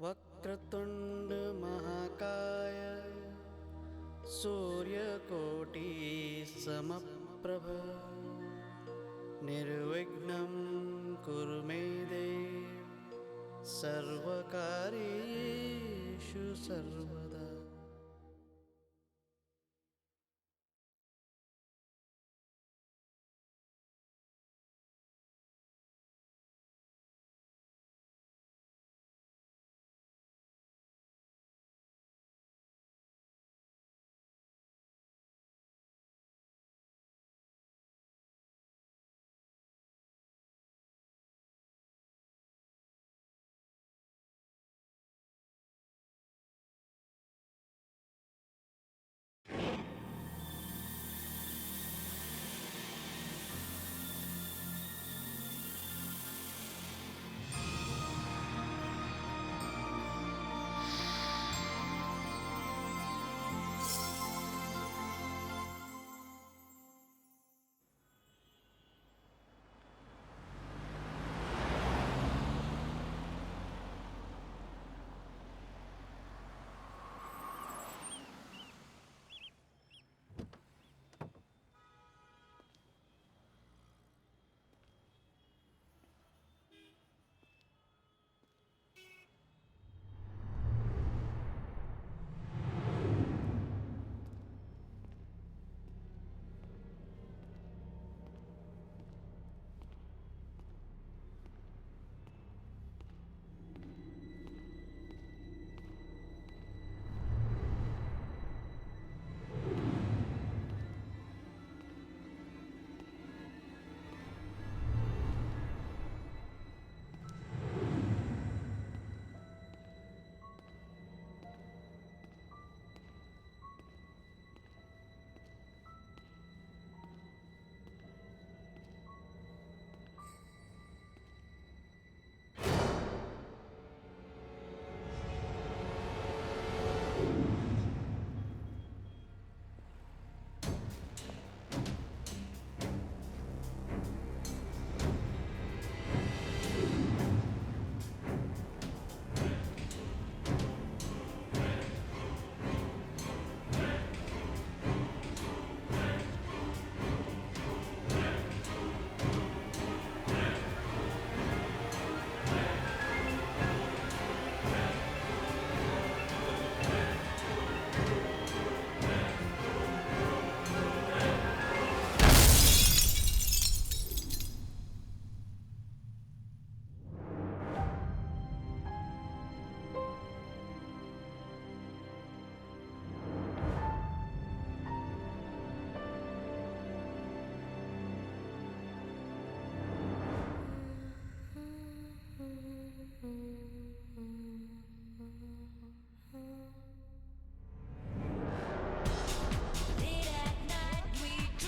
वक्रतुंड महाकाय सूर्यकोटि समप्रभ निर्विघ्नं कुरु मे देव सर्वकार्येषु सर्वदा।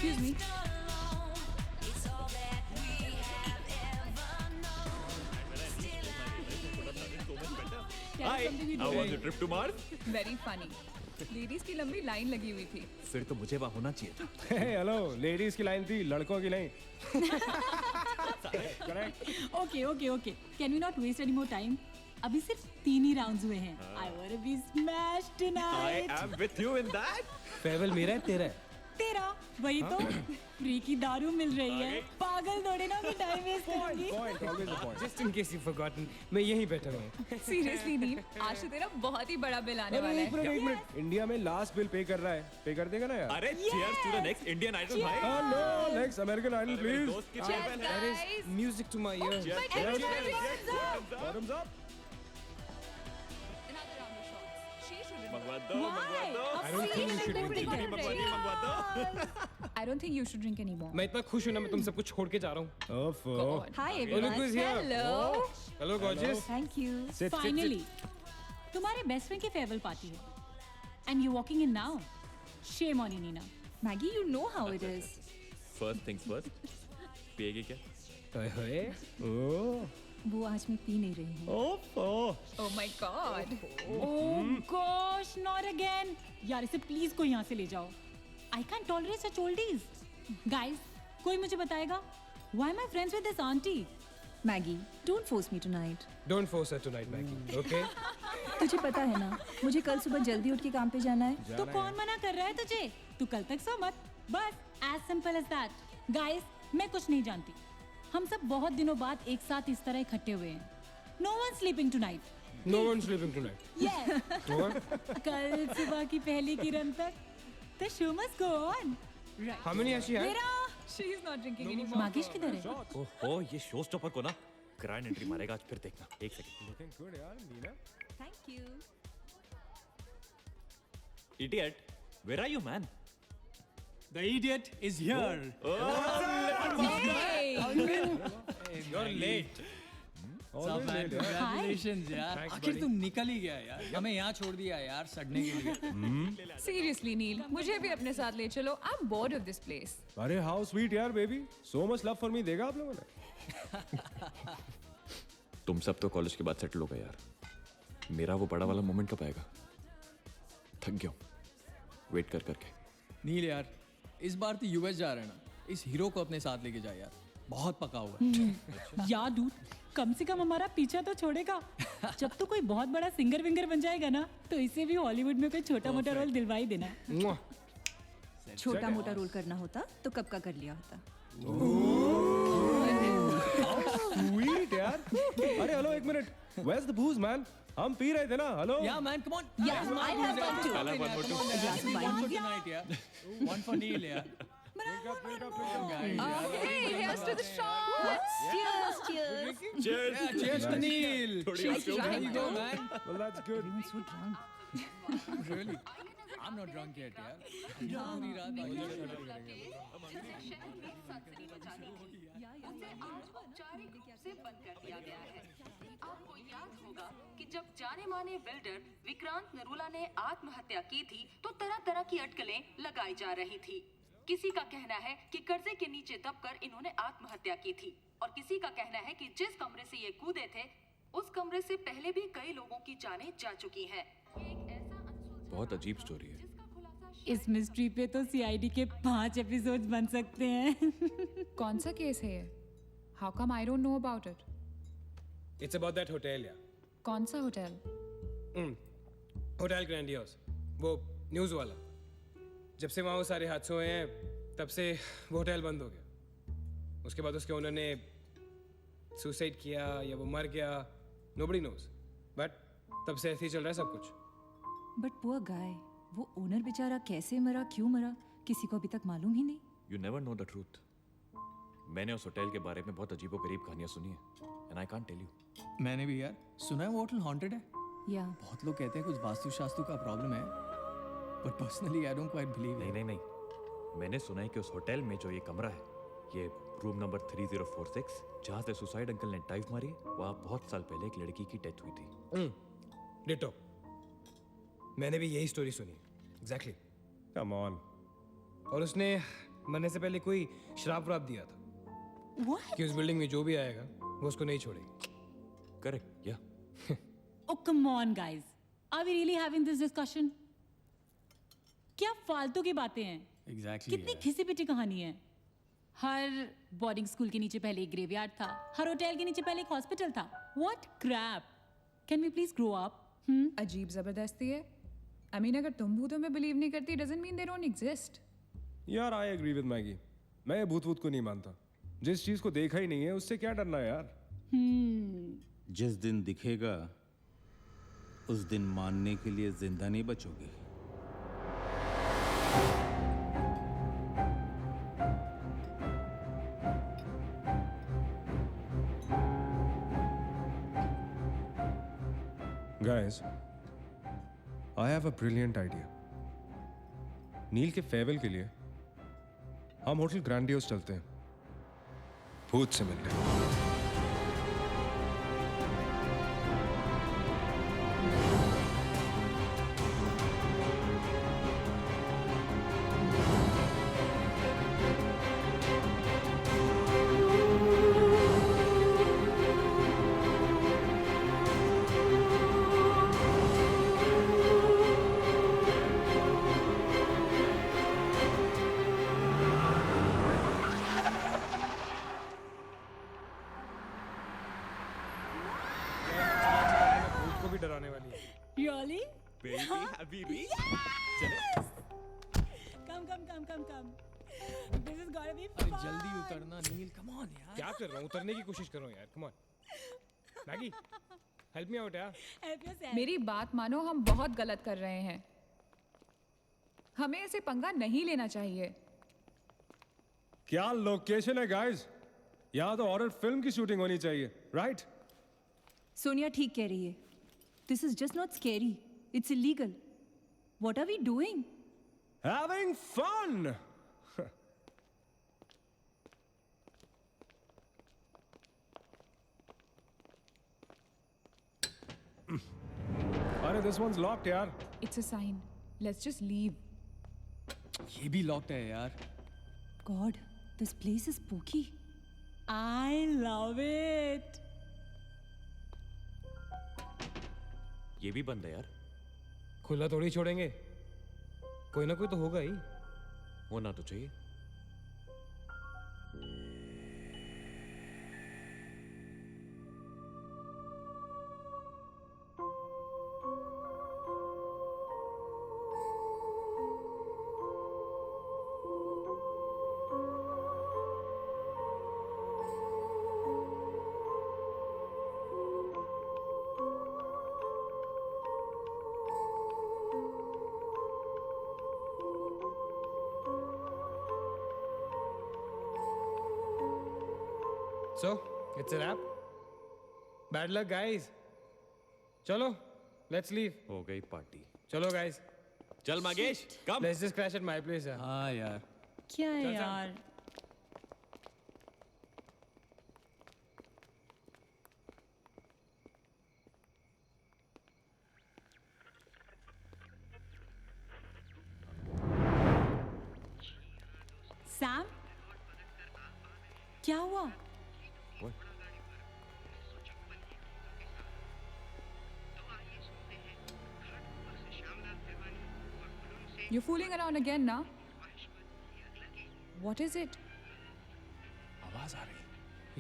Excuse me. Hi, how was your trip to Mars? Very funny. Ladies की लंबी लाइन लगी हुई थी. फिर तो मुझे वहाँ होना चाहिए था. हेलो, लेडीज की लाइन थी, लड़कों की नहीं. Okay, okay, okay. Can we not waste any more time? अभी सिर्फ 3 ही राउंड्स हुए हैं. I wanna be smashed I tonight. am with you in that. फेवल मेरा है तेरा है. तेरा वही तो फ्री की दारू मिल रही है. पागल थोड़े ना मैं टाइम वेस्ट करूंगी. Point, always a point. Just in case you've forgotten, मैं यहीं बैठा हूँ. सीरियसली नील, आज तो तेरा बहुत ही बड़ा बिल आने वाला एक है. मिनट. इंडिया में लास्ट बिल पे कर रहा है. पे कर देगा ना यार? अरे cheers to the next Indian Idol भाई. Hello, next American Idol, मेरे please. दोस्त की Cheers, farewell है. guys. Music to my ears. Cheers, Everyone, cheers, cheers cheers. up. Bottoms up. Another round of shots. She shouldn't. मंगवा दो, मंगवा दो. I don't think you should drink Pretty anymore. good, मंगवानी, मंगवा दो. I don't think you should drink anymore. मैं इतना खुश हूँ ना, मैं तुम सबको छोड़ के जा रहा हूँ. ओफो. God. Hi Look everyone. who's here. Hello. Hello, gorgeous. Thank you. Sit, Finally, तुम्हारे बेस्ट फ्रेंड की फेयरवेल पार्टी है. And you walking in now. Shame on you, Nina. Maggie, you know how it is. First things first. पिएगी क्या? ओए. ओह. वो आज मैं P नहीं रही हूँ. ओफो. Oh my God. Oh gosh, not again. यार इसे प्लीज कोई यहाँ से ले जाओ. I can't tolerate such oldies. Guys, कोई मुझे बताएगा? Why am I friends with this auntie? Maggi, don't force me tonight. Don't force her tonight, Maggie. Okay? तुझे पता है ना, मुझे कल सुबह जल्दी उठ के काम पे जाना है। तो कौन मना कर रहा है तुझे? तू कल तक सो मत, बस as simple as that. Guys, मैं कुछ नहीं जानती, हम सब बहुत दिनों बाद एक साथ इस तरह इकट्ठे हुए हैं। No one sleeping tonight. No one's sleeping tonight. Yes, No one? कल सुबह की पहली किरण तक the show must go on. Right. How many has she had? मेरा She is not drinking anymore. मागिश किधर है? ओहो, ये शो स्टॉपर को ना ग्रैंड एंट्री मारेगा आज, फिर देखना। एक सेकंड। Looking good, यार, Neena. Thank you. Idiot, where are you, man? The idiot is here. You're late. सब man, congratulations यार। Thanks, आखिर buddy. तुम निकल ही गया यार। हमें यहाँ छोड़ दिया यार सड़ने के लिए। Seriously, नील, मुझे भी अपने साथ ले चलो। I'm bored of this place. अरे हाउ स्वीट यार baby, so much love for me देगा आप लोगों ने? तुम सब तो कॉलेज के बाद सेटल हो गए यार, मेरा वो बड़ा वाला मोमेंट कब आएगा? थक गया हूँ वेट कर करके। नील यार, इस बार तो यूएस जा रहे हैं ना, इस हीरो को अपने साथ लेके जा यार, बहुत पका हुआ है। या डूड, कम से कम हमारा पीछा तो छोड़ेगा। जब तो कोई बहुत बड़ा सिंगर विंगर बन जाएगा ना, तो इसे भी हॉलीवुड में कोई छोटा मोटा रोल दिलवा ही देना। Mwah. छोटा मोटा रोल करना होता तो कब का कर लिया होता। स्वीट यार. अरे हेलो, एक minute. Where's the booze man? हम पी रहे थे ना. Hello. Yeah man, come on. Yeah, I'll have one too. I'll have one more too. glass of wine. One for tonight यार. One for Neil यार. Hey, here's to the shots. Cheers, cheers. Cheers. Yeah, cheers to Neil. थोड़ी और She's There you drunk. go man. Well, that's good. So drunk. Really? I'm not drunk yet यार। पूरी रात औपचारिक रूप से बंद कर दिया गया है। आपको याद होगा कि जब जाने माने बिल्डर विक्रांत नरूला ने आत्महत्या की थी, तो तरह तरह की अटकलें लगाई जा रही थी। किसी का कहना है कि कर्जे के नीचे दबकर इन्होंने आत्महत्या की थी, और किसी का कहना है कि जिस कमरे से ये कूदे थे, उस कमरे से पहले भी कई लोगों की जानें जा चुकी हैं। ये एक ऐसा अनसुलझा बहुत अजीब स्टोरी है। जिसका खुलासा इस मिस्ट्री पे तो सीआईडी के 5 एपिसोड बन सकते हैं। कौन सा केस है ये? How come I don't know about it? It's about that hotel, yeah. कौन सा होटल? होटल ग्रैंडियोस, वो न्यूज़ वाला। जब से वहाँ वो सारे हादसे हुए हैं, तब से वो होटल बंद हो गया। उसके बाद उसके ओनर ने सुसाइड किया या वो मर गया, nobody knows. बट तब से ऐसे ही चल रहा है सब कुछ। But poor guy, वो ओनर बेचारा कैसे मरा, क्यों मरा, किसी को अभी तक मालूम ही नहीं। You never know the truth. मैंने उस होटल के बारे में बहुत अजीबोगरीब कहानियां सुनी है, and I can't tell you. मैंने भी यार सुना है वो होटल हॉन्टेड है। या बहुत लोग कहते हैं कुछ वास्तु शास्त्र का प्रॉब्लम है, but personally I don't quite believe. नहीं, मैंने सुना है कि उस होटल में जो ये कमरा है, ये रूम नंबर 3046, जहाँ से सुसाइड अंकल ने डाइव मारी, वहाँ बहुत साल पहले एक लड़की की डेथ हुई थी। डिटो, मैंने भी यही स्टोरी सुनी। एग्जैक्टली। Come on. और उसने मरने से पहले कोई श्राप व्राप दिया था What? कि उस बिल्डिंग में जो भी आएगा वो उसको नहीं छोड़ेगी। करेक्ट, या Oh come on guys, are we really having this discussion? क्या फालतू की बातें हैं? एग्जैक्टली कितनी घिसी पिटी कहानी है। हर बोर्डिंग स्कूल के नीचे पहले एक ग्रेवयार्ड था, हर होटल के नीचे पहले एक हॉस्पिटल था। What crap? Can we please grow up? अजीब जबरदस्ती है। I mean, अगर तुम भूतों में बिलीव नहीं करती, doesn't mean they don't exist. यार आई एग्री विद मैगी. मैं भूत वूत को नहीं मानता. जिस चीज को देखा ही नहीं है उससे क्या डरना है यार. जिस दिन दिखेगा उस दिन मानने के लिए जिंदा नहीं बचोगे. Guys, I have a brilliant idea. नील के फेयरवेल के लिए हम होटल ग्रैंडियोस चलते हैं भूत से मिलने. Have we reached? Come. This is gonna be अरे fun. जल्दी उतरना नील, कम ऑन यार. क्या कर रहा हूँ? उतरने की कोशिश कर रहा हूँ यार. Come on. Maggi, help me out यार. Help yourself. मेरी बात मानो, हम बहुत गलत कर रहे हैं. हमें ऐसे पंगा नहीं लेना चाहिए. क्या लोकेशन है गाइस? यहाँ तो हॉरर फिल्म की शूटिंग होनी चाहिए, राइट? सोनिया ठीक कह रही है. This is just not scary, it's illegal. What are we doing? Having fun. अरे this one's locked यार. It's a sign. Let's just leave. ये भी लॉक्ड है यार. God, this place is spooky. I love it. ये भी बंद है यार. खुला थोड़ी छोड़ेंगे. कोई ना कोई तो होगा ही. होना तो चाहिए. So, it's a wrap. Bad luck, guys. चलो, let's leave. हो गई पार्टी. चलो, guys. चल मागेश, कम. Let's just crash at my place. यार. हाँ यार. क्या है चल, चल. यार? सैम, क्या हुआ? What? You're fooling around again now. What is it? आवाज आ रही.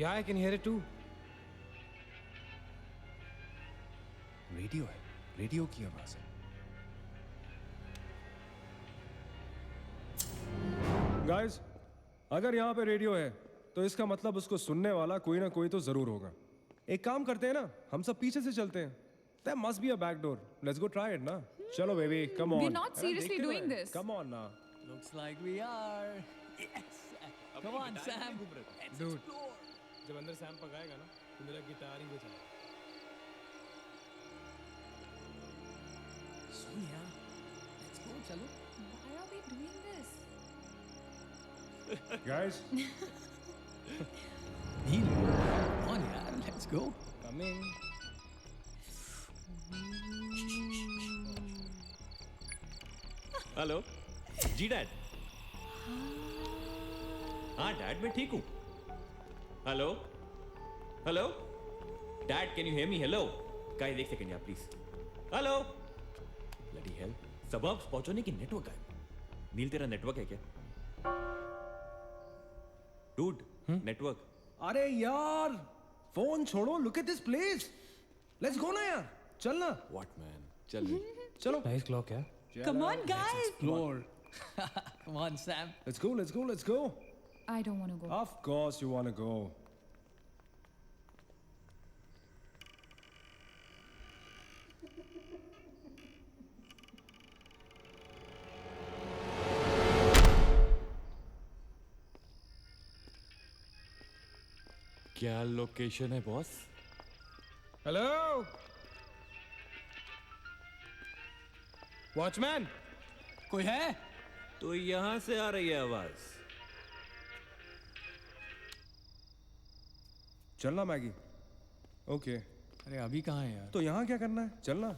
Yeah, I can hear it too. Radio है. रेडियो की आवाज है. गाइस, अगर यहाँ पे रेडियो है तो इसका मतलब उसको सुनने वाला कोई ना कोई तो जरूर होगा. एक काम करते हैं ना, हम सब पीछे से चलते हैं. There must be a back door. Let's go try it ना. चलो baby, come on. We're not seriously doing this. Come on ना. Looks like we are. Yes. Come on, Sam. Dude, जब अंदर सैम पकाएगा ना, तो मेरा गिटार ही बजाएगा. Sonia, let's go. चलो. Why are we doing this? Guys, Neel, come on यार, let's go. Coming. हेलो. जी डैड. हाँ डैड, मैं ठीक हूँ. Hello. Hello. Dad, can you hear me? Hello. Guys, एक सेकंड यार प्लीज. हेलो. Bloody hell. सबब्स पहुंचने की नेटवर्क है. नील, तेरा नेटवर्क है क्या? Dude, network. अरे यार, फोन छोड़ो. Look at this place. Let's go ना यार. चलना. व्हाट मैन, चल. चलो. Nice clock, yeah. Come on, guys. Explore. Come on, Sam. Let's go. Let's go. Let's go. I don't want to go. Of course you want to go. क्या location है boss? Hello. Watchman. कोई है? तो यहां से आ रही है आवाज. चलना मैगी. ओके. अरे अभी कहाँ है यार? तो यहाँ क्या करना है? चलना.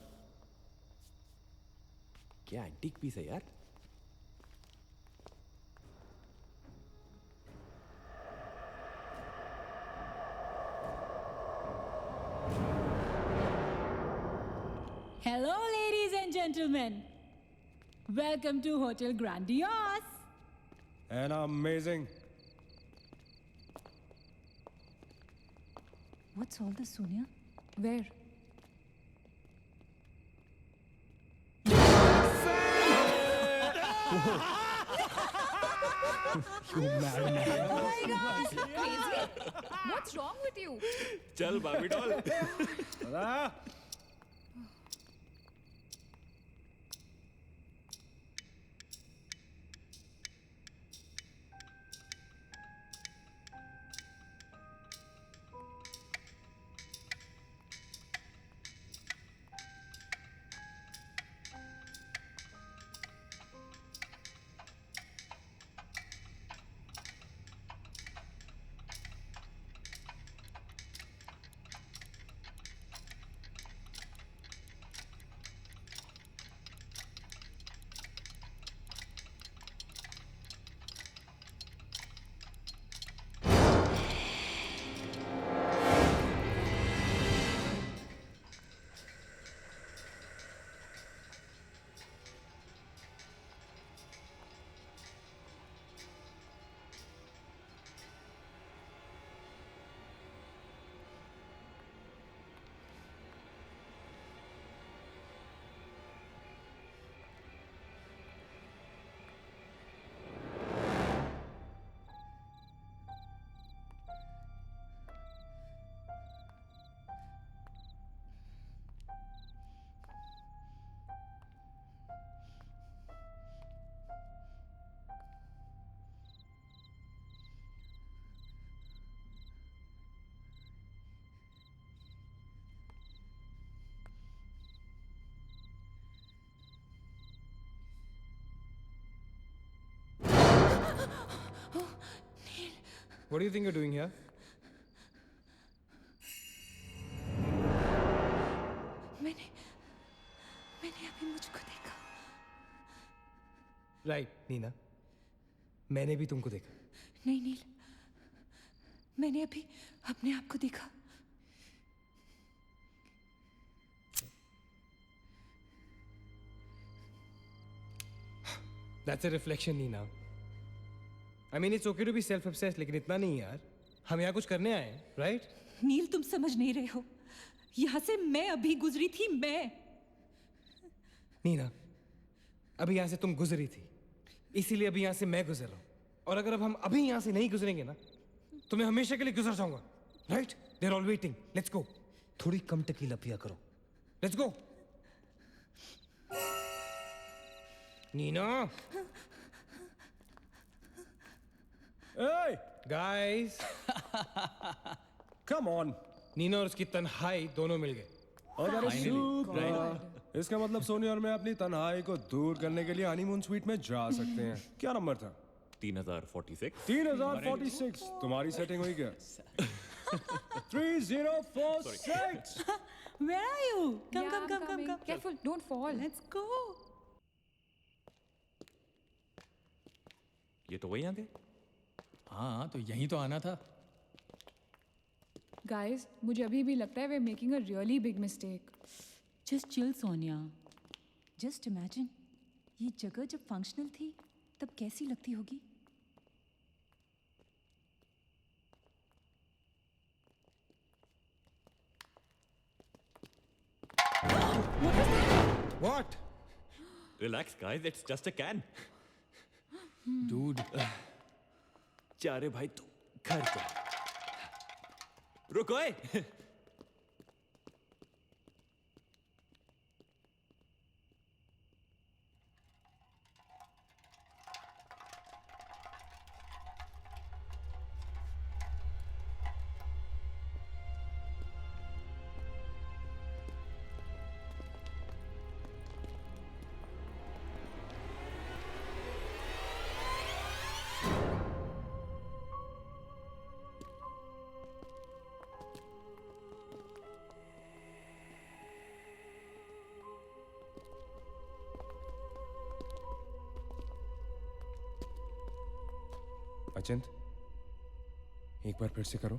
क्या एंटीक पीस है यार? Hello, ladies and gentlemen. Welcome to Hotel Grandiose. And amazing. What's all this, Sonia? Where? What's wrong with you? चल बाबी doll. What do you think you're doing here? मैंने अभी मुझको देखा. Right, नीना. मैंने भी तुमको देखा. नहीं नील, मैंने अभी अपने आप को देखा. That's a reflection, Neena. I mean, it's okay to be self-obsessed, लेकिन इतना नहीं यार. हम यहाँ कुछ करने आए हैं, right? नील तुम समझ नहीं रहे हो. यहाँ से मैं अभी गुजरी थी. मैं नीना, अभी यहाँ से तुम गुजरी थी, इसीलिए अभी यहाँ से मैं गुजर रहा हूँ. और अगर अब हम अभी यहाँ से नहीं गुजरेंगे ना, तो मैं हमेशा के लिए गुजर जाऊंगा. Right? They are all waiting. Let's go. थोड़ी कम टकीला पिया करो. Let's go. Nina. Hey, guys, come on. Nina और उसकी तन्हाई दोनों मिल गए. Oh, that is super. इसका मतलब सोनी और मैं अपनी तन्हाई को दूर करने के लिए हनीमून स्वीट में जा सकते हैं. क्या नंबर था? 3046. 3046. तुम्हारी सेटिंग हुई क्या? 3046. Where are you? Come, Yeah, come, I'm come, come, coming. come. Careful, don't fall. Let's go. ये तो वही आगे. हाँ तो यहीं तो आना था. Guys, मुझे अभी भी लगता है we're making a really big mistake. Just chill, Sonia. Just imagine, ये जगह जब फंक्शनल थी तब कैसी लगती होगी. What? Relax, guys. It's just a can. Dude. जा रे भाई तू घर जा. रुको ए. अचिंत, एक बार फिर से करो.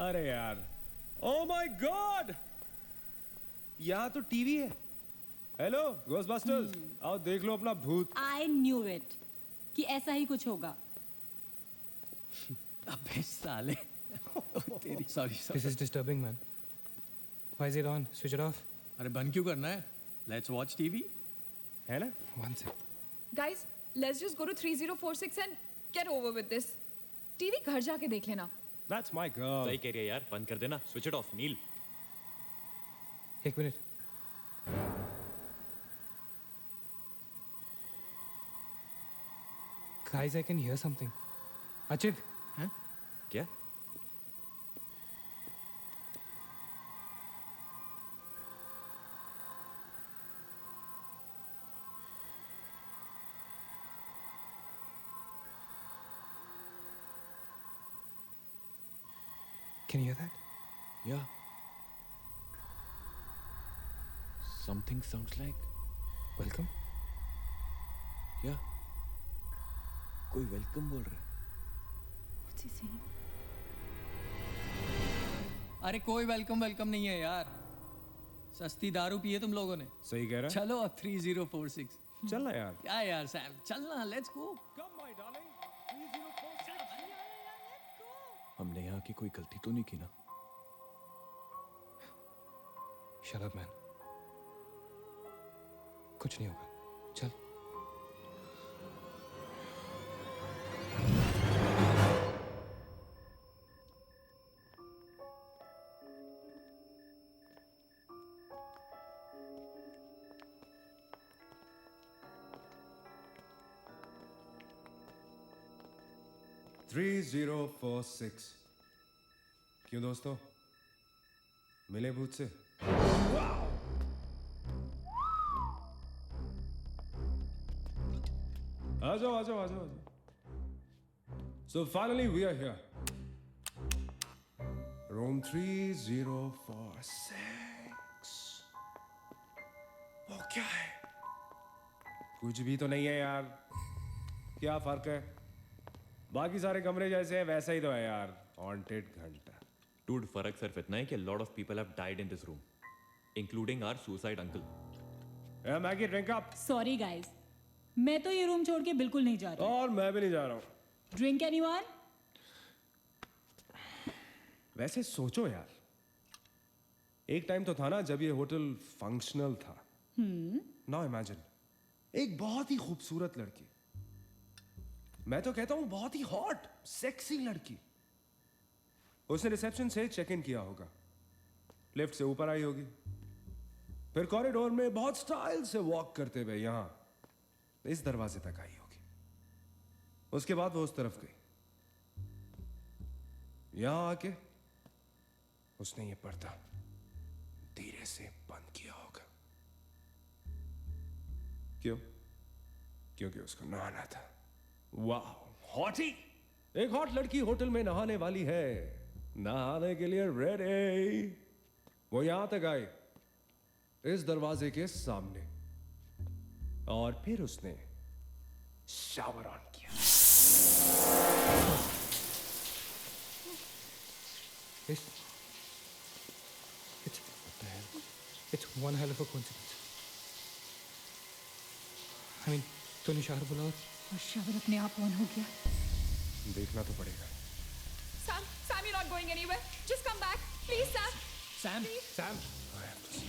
अरे यार, ओ माय गॉड, यहाँ तो टीवी है। हेलो घोस्टबस्टर्स, आओ देख लो अपना भूत। आई न्यू इट कि ऐसा ही कुछ होगा। अबे साले तेरी sorry This is disturbing, man. Why is it on? Switch it off. अरे बंद क्यों करना है? Let's watch TV. है ना? One sec. Guys, let's just go to 3046 and get over with this. TV घर जाके देख लेना. That's my girl. सही कह रही है यार, बंद कर देना, स्विच इट ऑफ। नील, एक minute. Guys, I can hear something. Achit. क्या? Can you hear that? Yeah. Something sounds like. Welcome. Yeah. कोई वेलकम बोल रहा है। What's he saying? अरे कोई वेलकम नहीं है यार, सस्ती दारू पिए तुम लोगों ने। सही कह रहा है। चलो अब 3046। चल ना यार। क्या यार सैम, चलना, लेट्स गो। हमने यहाँ की कोई गलती तो नहीं की ना? Shut up, man. कुछ नहीं होगा. चल. Three 3046. क्यों दोस्तों, मिले भूत से? आ जाओ. So finally we are here. Room 3046. वो क्या है? कुछ भी तो नहीं है यार. क्या फर्क है? बाकी सारे कमरे जैसे हैं वैसा ही तो है यार. हॉन्टेड घंटा. Dude, फर्क सिर्फ इतना है कि a lot of people have died in this room, including our suicide uncle. Maggie, drink up. Sorry guys, मैं तो ये रूम छोड़ के बिल्कुल नहीं जा रही. और मैं भी नहीं जा रहा हूँ. Drink anyone? वैसे सोचो यार, एक टाइम तो था ना जब ये होटल फंक्शनल था. नाउ इमेजिन, एक बहुत ही खूबसूरत लड़की, मैं तो कहता हूं बहुत ही हॉट सेक्सी लड़की, उसने रिसेप्शन से चेक इन किया होगा, लिफ्ट से ऊपर आई होगी, फिर कॉरिडोर में बहुत स्टाइल से वॉक करते हुए यहां इस दरवाजे तक आई होगी. उसके बाद वो उस तरफ गई, यहां आके उसने ये पर्दा धीरे से बंद किया होगा. क्यों? क्योंकि उसको नहाना था. वाह, हॉटी! एक हॉट लड़की होटल में नहाने वाली है, नहाने के लिए रेडी. वो यहां तक आई, इस दरवाजे के सामने, और फिर उसने शावर ऑन किया. It's one hell of a coincidence. I mean, तूने शावर बोला और शावर अपने आप ऑन हो गया. देखना तो पड़ेगा. Sam, you're not going anywhere. Just come back. Please, Sam. Sam? Please. Sam. I have to see.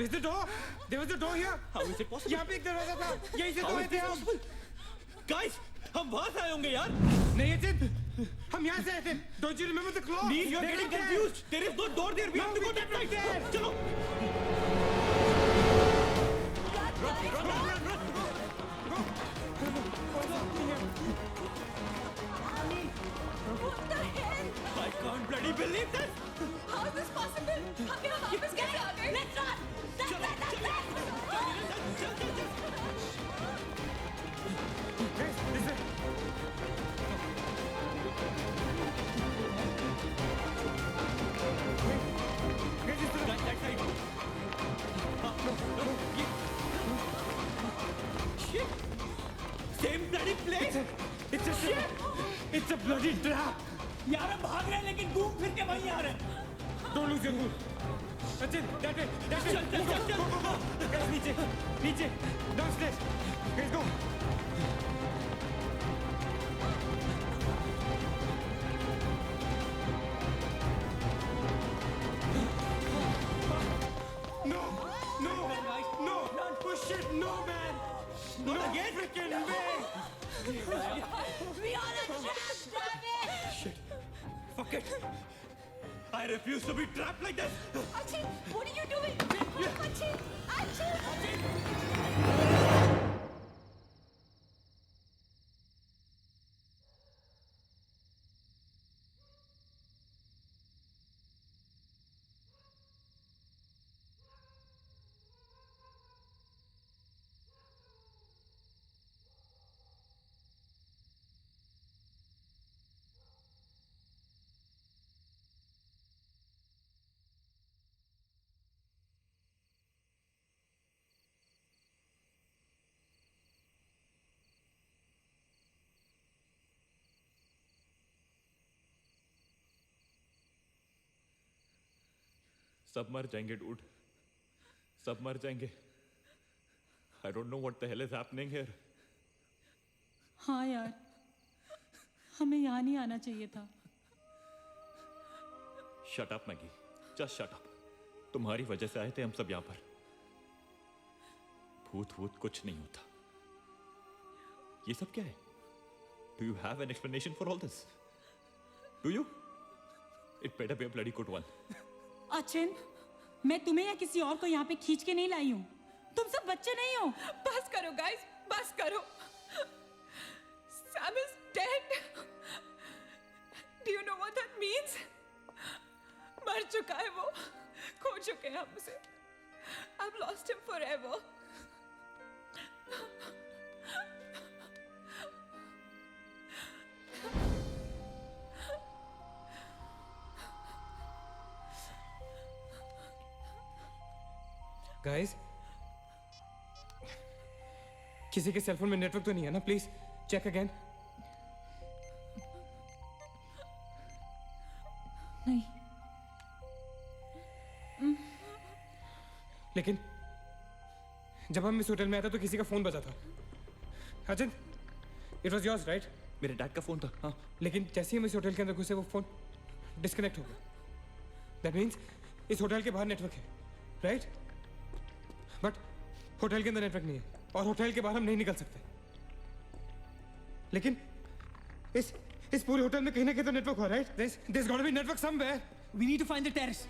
Is the door? There was a door here. How is it possible? यहाँ पे एक दरवाजा था. यहीं से तो आए थे हम. Guys, हम वहां से आए होंगे यार. नहीं अचित, हम यहाँ से आए थे. Don't you remember the claw? Neil, you're getting confused. There is no door there. We have to go that side. चलो. I can't bloody believe this. How is this possible? हम यहाँ वापस कैसे आ गए? Let's run! Same bloody place. It's a bloody trap. यार हम भाग रहे हैं लेकिन घूम फिर के वहीं आ रहे हैं. Don't lose your cool. Sachin, that way. Go. Guys, नीचे. Downstairs. Guys, go. No. Push it. No, man. Not again. Freaking way. We are a trap, damn it! Shit. Fuck it. I refuse to be trapped like this. Achin, what are you doing? Achin! सब मर जाएंगे dude. सब मर जाएंगे. I don't know what the hell is happening here. हाँ यार, हमें यहाँ नहीं आना चाहिए था. Shut up, Maggie. Just shut up. तुम्हारी वजह से आए थे हम सब यहाँ पर. भूत कुछ नहीं होता. ये सब क्या है? Do you have an explanation for all this? Do you? It better be a bloody good one. Achin, मैं तुम्हें या किसी और को यहाँ पे खींच के नहीं लाई हूँ. तुम सब बच्चे नहीं हो. बस करो गाइस, बस करो. Sam is dead. Do you know what that means? मर चुका है वो. खो चुके हैं हम उसे. I've lost him forever. Guys, किसी के सेलफोन में नेटवर्क तो नहीं है ना? Please check again. नहीं. लेकिन जब हम इस होटल में आए थे तो किसी का फोन बजा था. Ajit, it was yours right? मेरे डैड का फोन था. हाँ. लेकिन जैसे ही हम इस होटल के अंदर घुसे वो फोन डिस्कनेक्ट हो गया. दैट मीन्स इस होटल के बाहर नेटवर्क है, राइट? बट होटल के अंदर नेटवर्क नहीं है और होटल के बाहर हम नहीं निकल सकते. लेकिन इस पूरे होटल में कहीं ना कहीं तो नेटवर्क हो, right? There's got to be network somewhere. We need to find the terrace.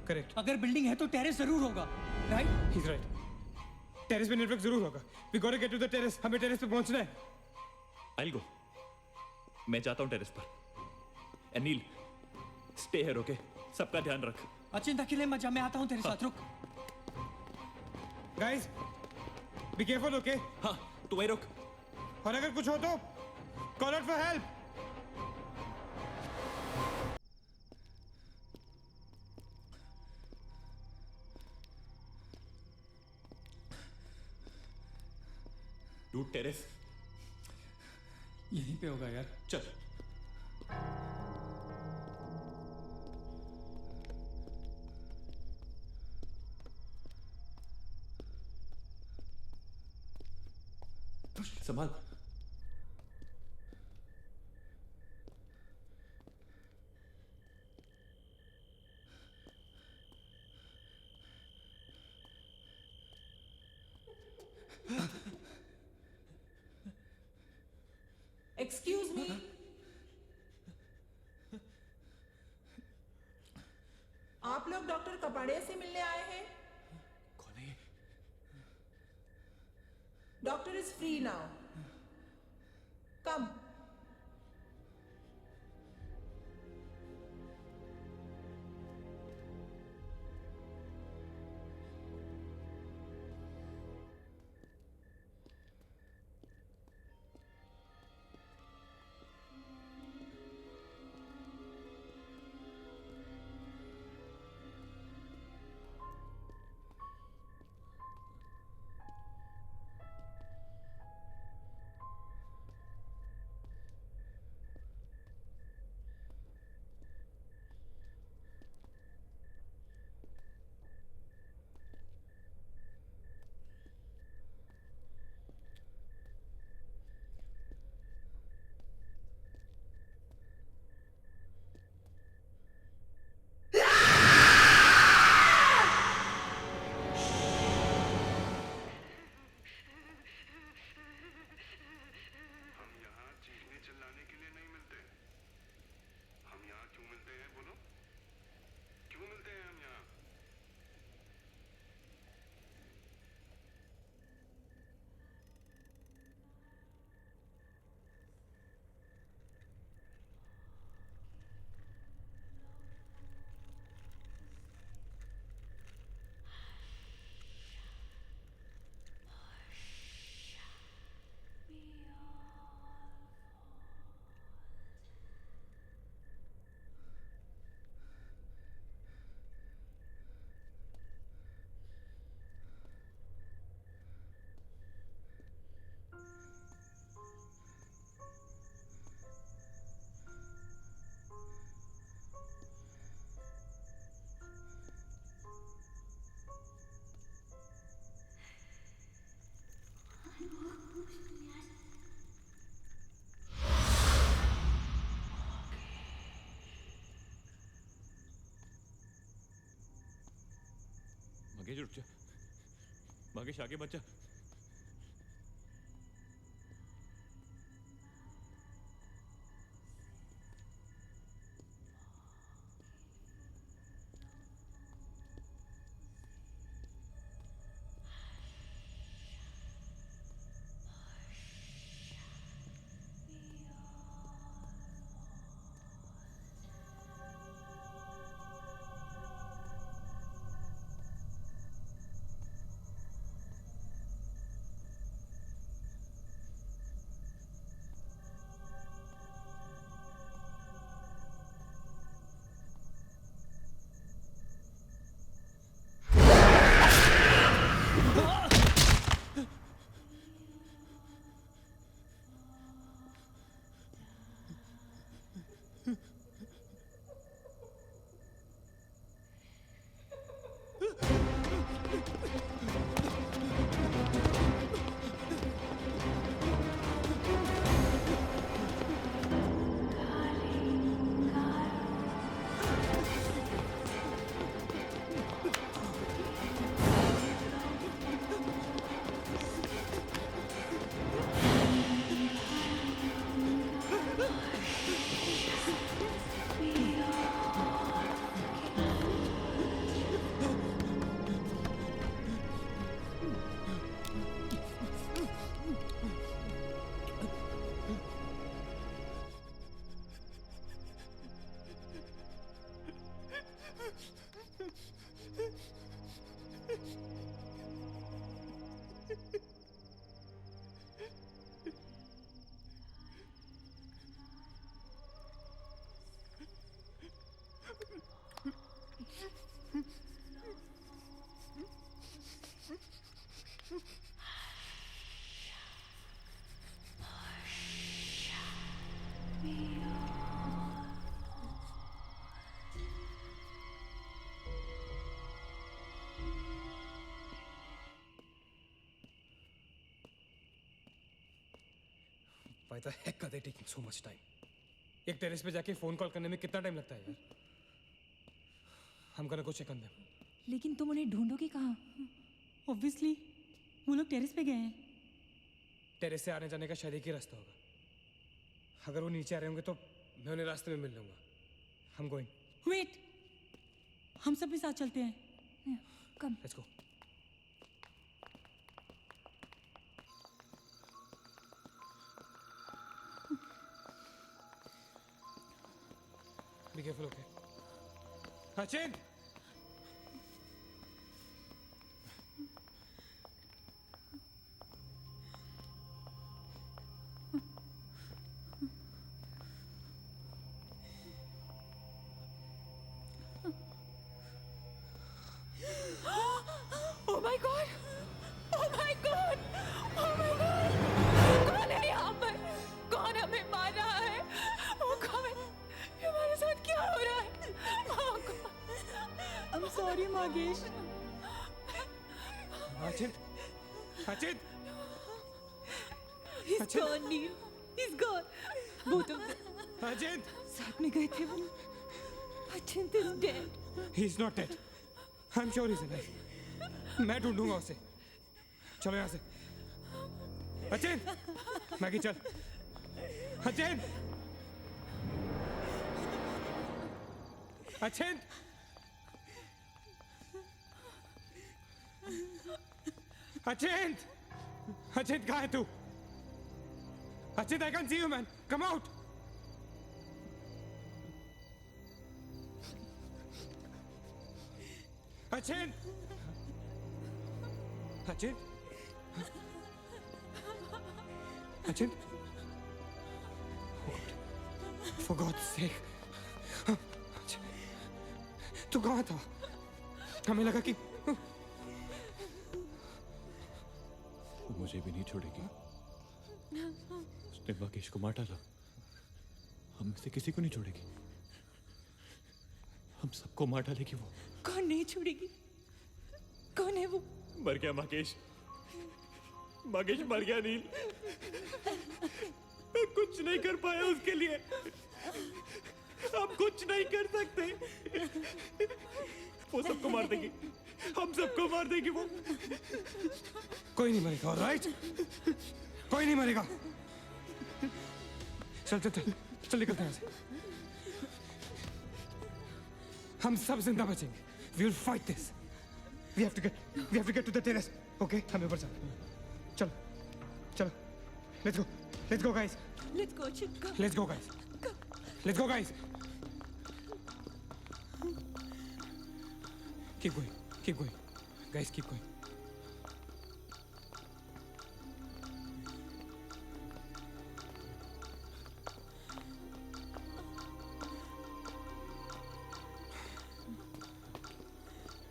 Correct. अगर बिल्डिंग है तो टेरेस जरूर होगा, राइट? He's right. टेरेस पे नेटवर्क जरूर होगा. We got to get to the terrace. हमें टेरेस पे पहुंचना है. I'll go. मैं जाता हूँ टेरेस पर. Anil, stay here, okay? सबका ध्यान रख. अचिंता अकेले मत जा, मैं आता हूँ तेरे साथ. रुक. Guys, be careful, okay? हाँ, तू वहीं रुक. और अगर कुछ हो तो call out for help. Dude, terrace. यहीं पे होगा यार. चल. संभाल. एक्सक्यूज मी, आप लोग डॉक्टर कपाड़िया से मिलने आए हैं? कौन है ये? डॉक्टर इज फ्री नाउ, कम। मगेश रुक जा, मगेश आगे बच्चा। Why the heck are they taking so much time? एक टेरेस पे जाके फोन कॉल करने में कितना टाइम लगता है यार? हम gonna go check on them. लेकिन तुम उन्हें ढूंढोगे कहाँ? ऑब्वियसली वो लोग टेरेस पे गए हैं। टेरेस से आने जाने का शायद एक ही रास्ता होगा। अगर वो नीचे आ रहे होंगे तो मैं उन्हें रास्ते में मिल लूंगा. I'm going. वेट, हम सब भी साथ चलते हैं. कम. Let's go. Be careful, okay? Achin! Oh my God! Oh my God! Oh my God! कौन है यहाँ पर? कौन हमें मार रहा है? वो कौन? ये हमारे साथ क्या हो रहा है? Oh God! I'm sorry, मागेश. Achin! Achin! He's Achin! gone, Neil. He's gone. Both of them. Achin! साथ में गए थे वो. Achint is dead. He's not dead. I'm sure he's alive. मैं ढूंढूंगा उसे. चलो यहाँ से. अचिन! मैगी चल. अचिन! अचिन! अचिन! अचिन कहाँ है तू? Achin, I can't see you, man. Come out. Achin! Achin! Achin! For God's sake! Achin! तू कहाँ था? हमें लगा कि मुझे भी नहीं छोड़ेगी. उसने मागेश को मार डाला. हम में से किसी को नहीं छोड़ेगी. हम सबको मार डालेगी वो. कौन नहीं छोड़ेगी? कौन है वो? मर गया मागेश. मागेश मर गया नील. मैं कुछ नहीं कर पाया उसके लिए. हम कुछ नहीं कर सकते. वो सबको मार देगी. हम सबको मार देगी वो. कोई नहीं मरेगा, ऑलराइट? कोई नहीं मरेगा. चल चल चल चल निकलते हैं यहाँ से. हम सब जिंदा बचेंगे. We will fight this. We have to get to the terrace. Okay? हमें ऊपर चलो. चलो चलो. Let's go guys. Let's go, Achint. Come. Let's go guys. Let's go guys. Keep going. Guys, keep going.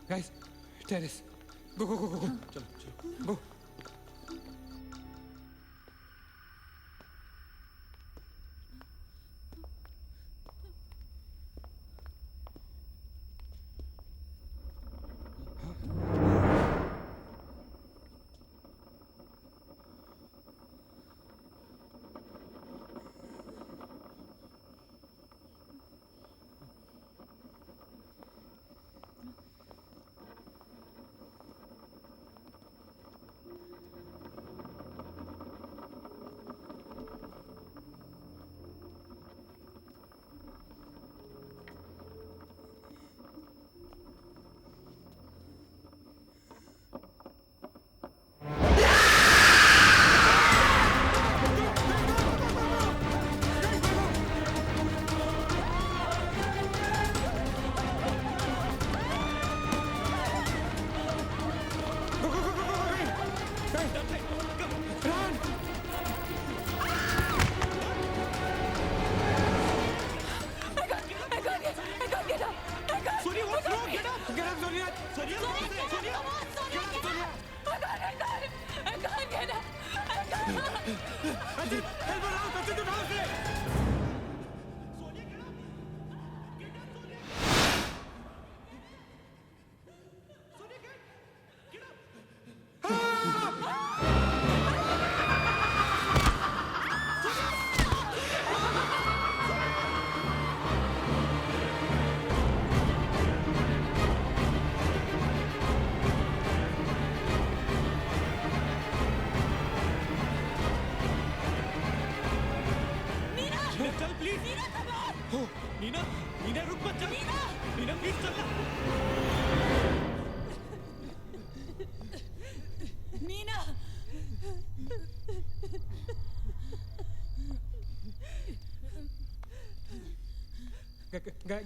Guys, terrace. Go. चलो. Go. Please Meena come on! हो नीना नीना रुक मत जा मीना! नीना प्लीज चलना मीना!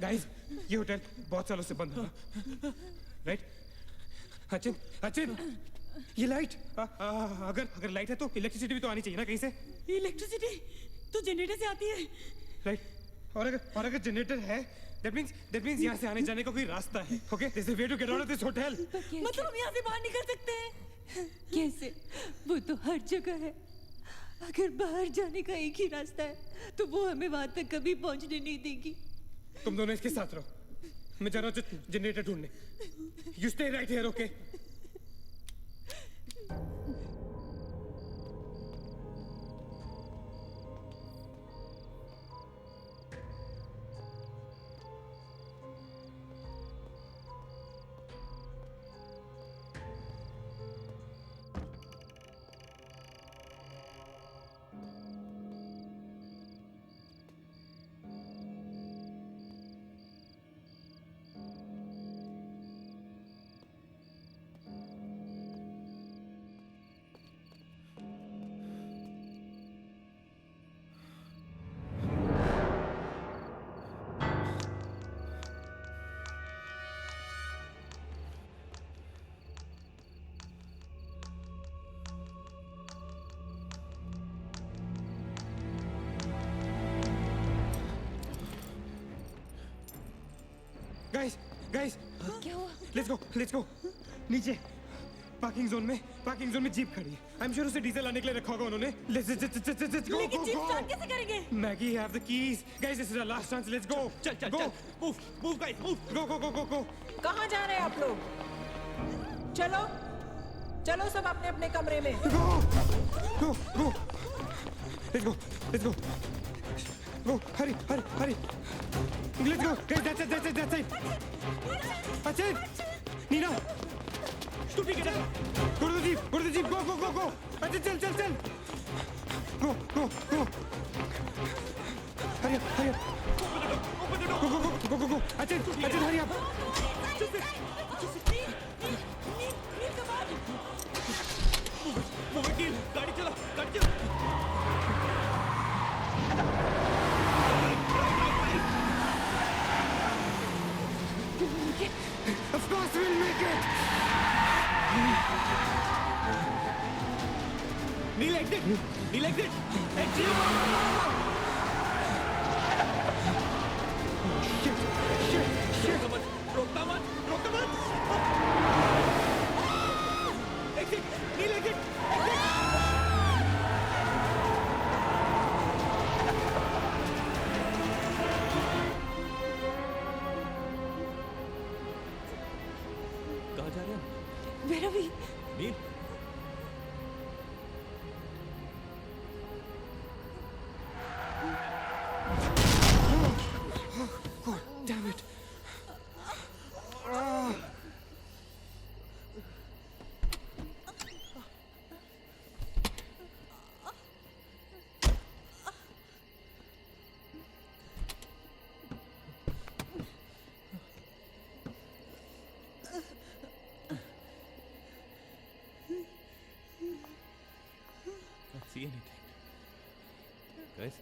गाइस ये होटल बहुत सालों से बंद है राइट अचिन अचिन ये लाइट अगर अगर लाइट है तो इलेक्ट्रिसिटी भी तो आनी चाहिए ना कहीं से इलेक्ट्रिसिटी तो जनरेटर से आती है राइट और अगर जनरेटर है दैट मींस यहाँ से आने जाने का कोई रास्ता है okay this is way to get out of this hotel मतलब हम यहाँ से बाहर निकल सकते हैं कैसे? वो तो हर जगह है। अगर बाहर जाने का एक ही रास्ता है तो वो हमें वहां तक कभी पहुंचने नहीं देगी। तुम दोनों इसके साथ रहो मैं जा रहा हूँ जनरेटर ढूंढने you stay right here okay guys guys क्या हुआ? लेट्स गो नीचे पार्किंग जोन में जीप खड़ी है आई एम श्योर उसे डीजल लाने के लिए रखा होगा उन्होंने लेट्स गो लेकिन जीप स्टार्ट कैसे करेंगे Maggie have the keys guys this is our last chance let's go चल मूव गाइस मूव गो कहाँ जा रहे हैं आप लोग? चलो चलो सब अपने अपने कमरे में। go let's go hurry let's go guys that's it Achin Nina तू भी किधर go to the jeep go Achin चल go hurry up go Achin hurry up वकील गाड़ी चला Of course we'll make it Neil exit shit रोकता मत exit Neil exit कहाँ जा रहे हैं Where are we? Nil God damn it Not see anything. Guys?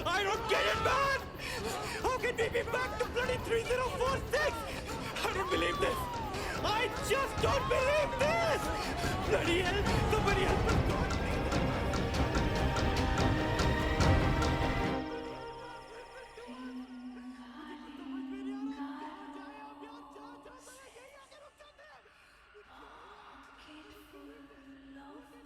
I don't get it, man! How can we be back to bloody 3046? I don't believe this! I just don't believe this! Bloody hell! Somebody help us! God, Love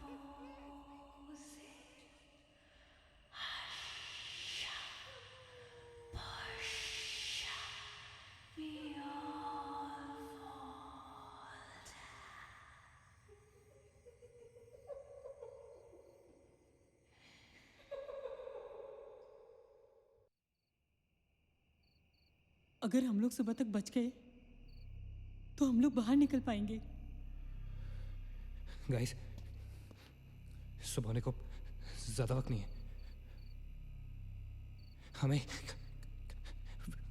अगर हम लोग सुबह तक बच गए तो हम लोग बाहर निकल पाएंगे। गाइस, सुबह होने को ज्यादा वक्त नहीं है। हमें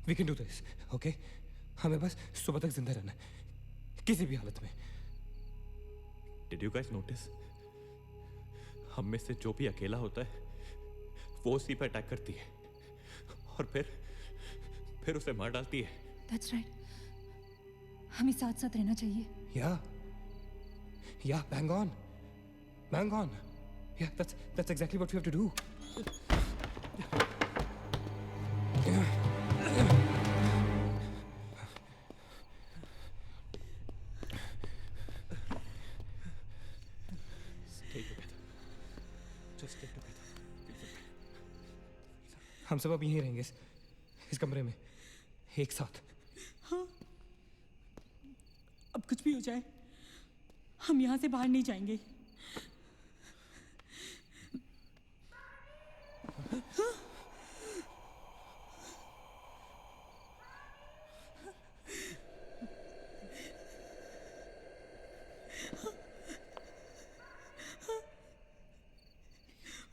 we can do this, okay? हमें बस सुबह तक जिंदा रहना है, किसी भी हालत में। Did you guys notice? हम में से जो भी अकेला होता है वो उसी पर अटैक करती है और फिर उसे मार डालती है। That's right. हमें साथ साथ रहना चाहिए। Yeah, bang on. Yeah, that's exactly what we have to do. Stay together. Just stay together. हम सब अब यहीं रहेंगे इस कमरे में एक साथ। हाँ, अब कुछ भी हो जाए हम यहाँ से बाहर नहीं जाएंगे।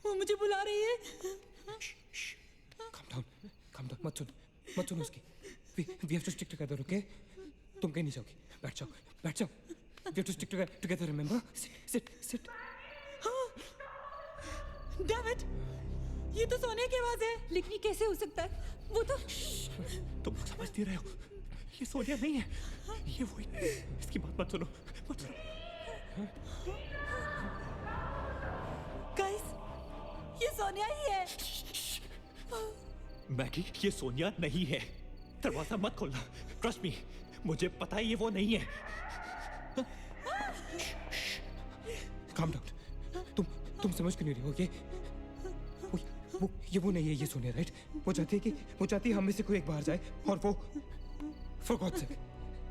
वो मुझे बुला रही है। Calm down, मत सुन उसकी। We have to stick together, okay? तुम कहीं नहीं जाओगी, बैठ जाओ। We have to stick together, remember? Sit. Damn it! ये तो सोने की आवाज है। लेकिन ये कैसे हो सकता है? वो तो तुम समझ नहीं रहे हो, ये सोनिया नहीं है, ये वही। इसकी बात मत सुनो। गाइस, ये सोनिया ही है। मैगी, ये सोनिया नहीं है। दरवाजा मत खोलना। ट्रस्ट मी, मुझे पता है ये वो नहीं है। Calm down. तुम समझ क्यों नहीं रहे हो? वो नहीं है, ये सोनिया, राइट? वो चाहती है हम में से कोई एक बाहर जाए और वो for God's sake,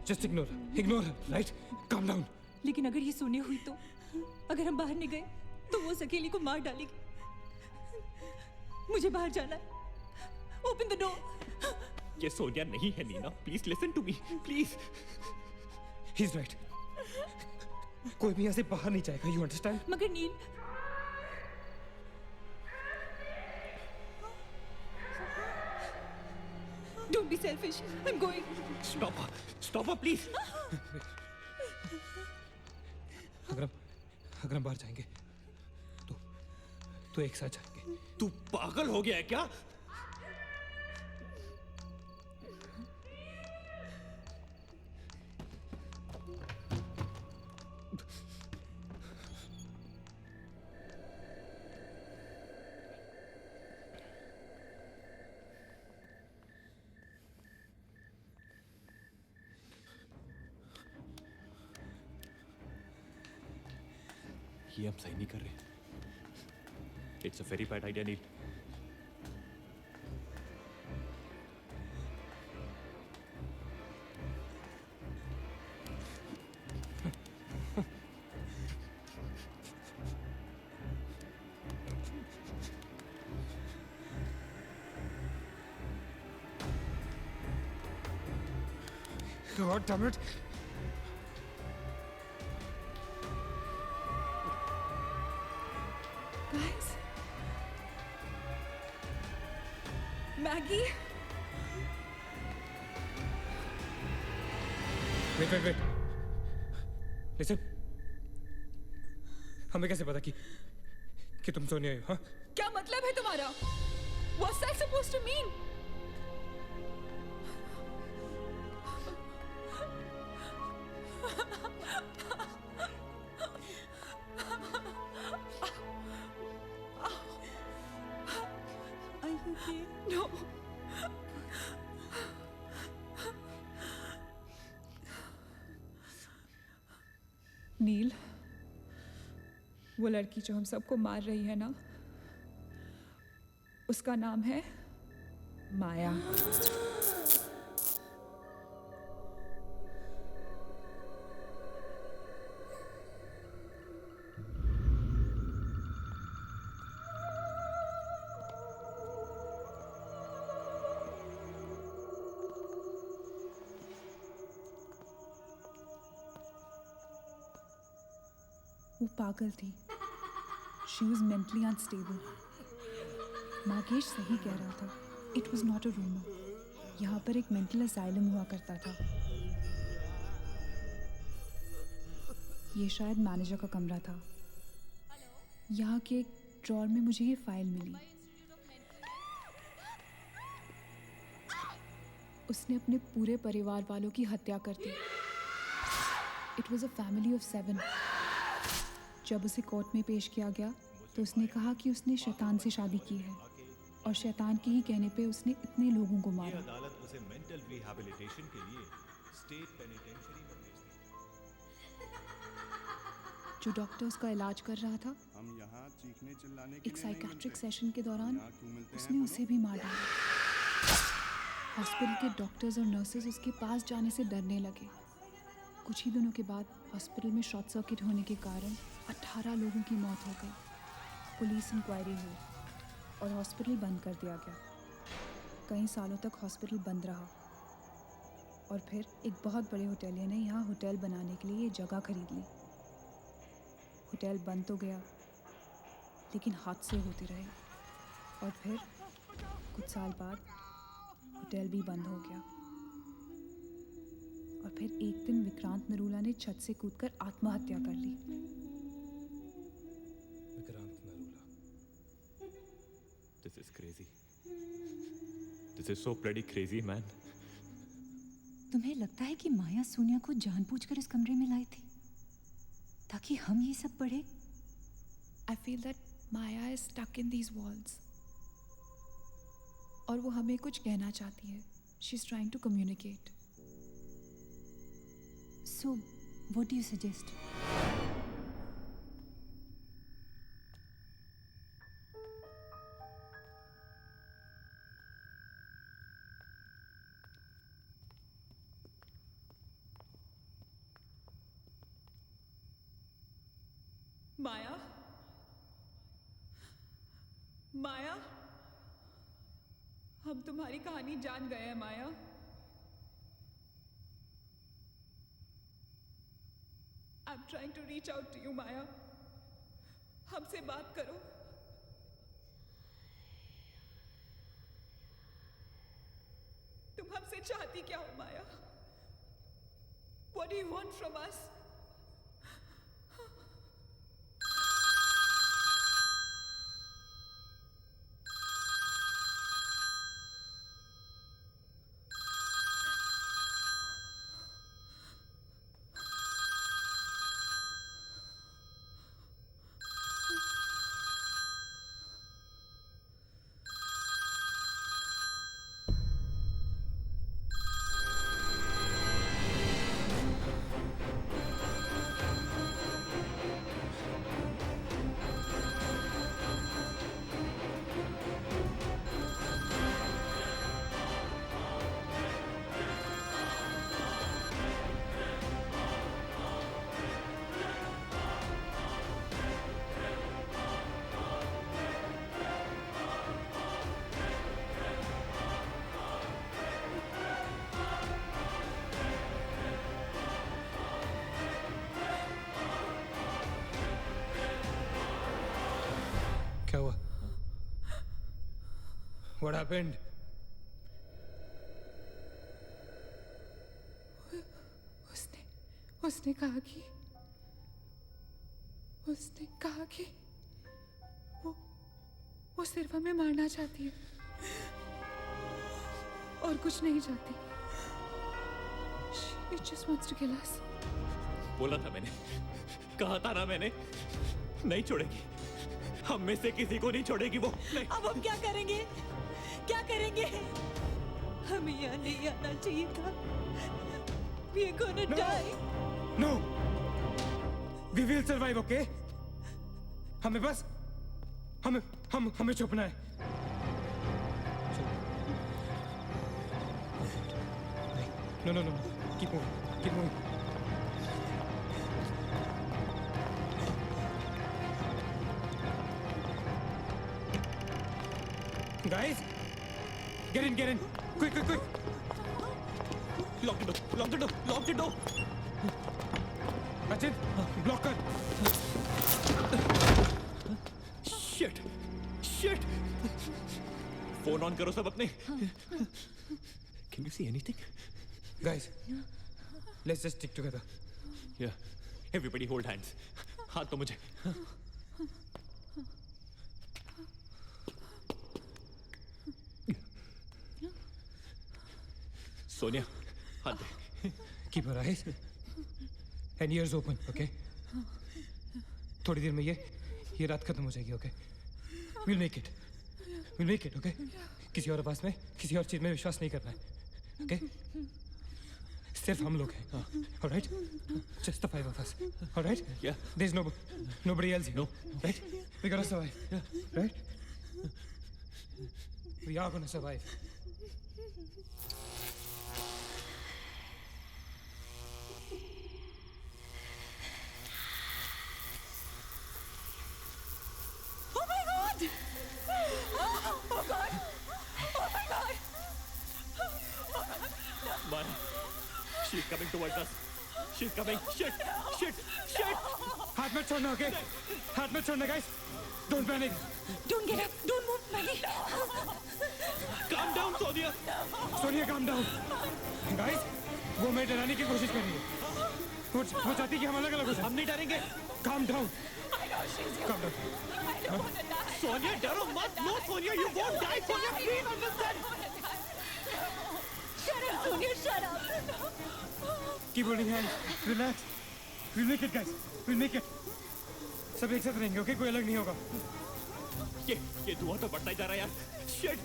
just ignore her, right? Calm down. लेकिन अगर ये सोनिया हुई तो अगर हम बाहर नहीं गए तो वो उस अकेली को मार डालेगी। मुझे बाहर जाना है। Open the door. ये सोनिया नहीं है Nina, please listen to me, please. He's right. कोई भी यहाँ से बाहर नहीं जाएगा, you understand? मगर नील, don't be selfish. I'm going. Stop her, please. अगर हम बाहर जाएंगे तो एक साथ जाएंगे। तू पागल हो गया है क्या? ये हम सही नहीं कर रहे। It's a very bad idea Neel. God damn it. Guys, Maggie. Wait. Listen. हमें कैसे पता कि तुम सोनिया हो? हाँ? क्या मतलब है तुम्हारा? What's that supposed to mean? Are you okay? No. नील, वो लड़की जो हम सबको मार रही है ना, उसका नाम है माया। वो पागल थी। She was mentally unstable. Nagesh सही कह रहा था। It was not a rumour. यहाँ पर एक मेंटल असाइलम हुआ करता था। ये शायद मैनेजर का कमरा था। यहाँ के एक ड्रॉर में मुझे ये फाइल मिली। उसने अपने पूरे परिवार वालों की हत्या कर दी। It was a family of 7। जब उसे कोर्ट में पेश किया गया तो उसने कहा कि उसने शैतान से शादी की है और शैतान के ही कहने पे उसने इतने लोगों को मारा। अदालत उसे मेंटल रिहैबिलिटेशन के लिए स्टेट पेनिटेंशियरी में भेज दी। जो डॉक्टर उसका इलाज कर रहा था, हम यहाँ चीखने चिल्लाने के एक लिए नहीं साइकेट्रिक मिलते। सेशन के दौरान यहाँ क्यों मिलते हैं उसने हम उसे भी मार डाला। हॉस्पिटल के डॉक्टर्स और नर्सेज उसके पास जाने से डरने लगे। कुछ ही दिनों के बाद हॉस्पिटल में शॉर्ट सर्किट होने के कारण 18 लोगों की मौत हो गई। पुलिस इंक्वायरी हुई और हॉस्पिटल बंद कर दिया गया। कई सालों तक हॉस्पिटल बंद रहा और फिर एक बहुत बड़े होटेलियर ने यहाँ होटल बनाने के लिए ये जगह खरीद ली। होटल बंद तो गया लेकिन हादसे होते रहे और फिर कुछ साल बाद होटल भी बंद हो गया। और फिर एक दिन विक्रांत नरूला ने छत से कूदकर आत्महत्या कर ली। Vikrant Narula. This is crazy. This is so bloody crazy, man. तुम्हें लगता है कि माया सोनिया को जानबूझकर इस कमरे में लाई थी ताकि हम ये सब पढ़े? I feel that Maya is stuck in these walls. और वो हमें कुछ कहना चाहती है। She's trying to communicate. So, what do you suggest? माया, माया, हम तुम्हारी कहानी जान गए हैं माया। I'm trying to reach out to you, माया। हमसे बात करो। तुम हमसे चाहती क्या हो माया? What do you want from us? क्या हुआ? What happened? उसने कहा कि वो सिर्फ हमें मारना चाहती है और कुछ नहीं चाहती। She just wants to kill us. बोला था मैंने, कहा था ना मैंने, नहीं छोड़ेगी। हम में से किसी को नहीं छोड़ेगी वो। नहीं। अब हम क्या करेंगे? क्या करेंगे? हमें यहाँ नहीं आना चाहिए था। We are gonna die. No. We will survive, okay? हमें बस हमें छुपना है। No. Keep moving. Guys, get in. Quick. Lock the door. Achit, block कर. शिट शिट फोन ऑन करो सब अपने can you see anything guys let's just stick together या everybody hold hands हाथ तो मुझे सोनिया हाथ they keep your eyes and years open okay थोड़ी देर में ये रात खत्म हो जाएगी okay will make it okay किसी और आवाज में किसी और चीज में विश्वास नहीं करना है ओके सिर्फ हम लोग हैं alright just the five of us alright yeah there is nobody else here. No right we gonna survive right we are gonna survive She's coming towards us. She's coming. Shit! हाथ मत छोड़ना okay हाथ मत छोड़ना guys don't panic Don't get up. Don't move, Maggie. Calm down, Sonia. Sonia calm down guys वो मैं डराने की कोशिश कर रही है वो चाहती कि हम अलग अलग हो जाएं हम नहीं डरेंगे calm down calm down Sonia, डरो मत. No, Sonia, you won't die. Sonia, please understand. Shut up, Sonia. Shut up. Keep holding hands. Relax. We'll make it, guys. We'll make it. सब एक साथ रहेंगे, okay? कोई अलग नहीं होगा. ये धुआं तो बढ़ता ही जा रहा है यार. Shit.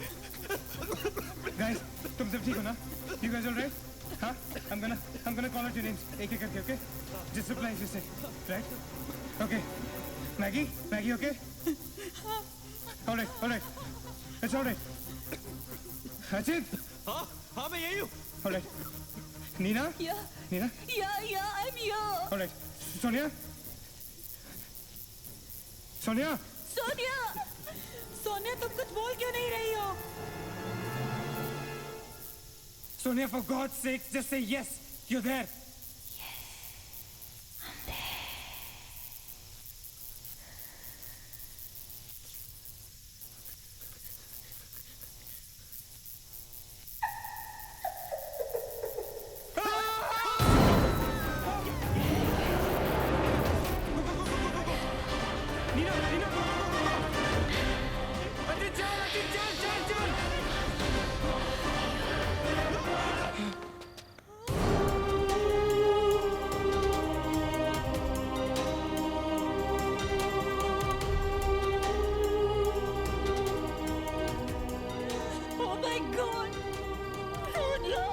Guys, तुम सब ठीक हो ना? You guys all right? हाँ? I'm gonna call out your names. एक एक करके, okay? Just reply as you say. Right? Okay. Maggie, okay? All right. It's all right. Ajit. हाँ मैं यही हूँ. All right. Nina? Yeah. Nina? Yeah, I'm here. All right. Sonia? Sonia, तुम कुछ बोल क्यों नहीं रही हो? Sonia, for God's sake, just say yes. You're there. Oh my God. Sonia.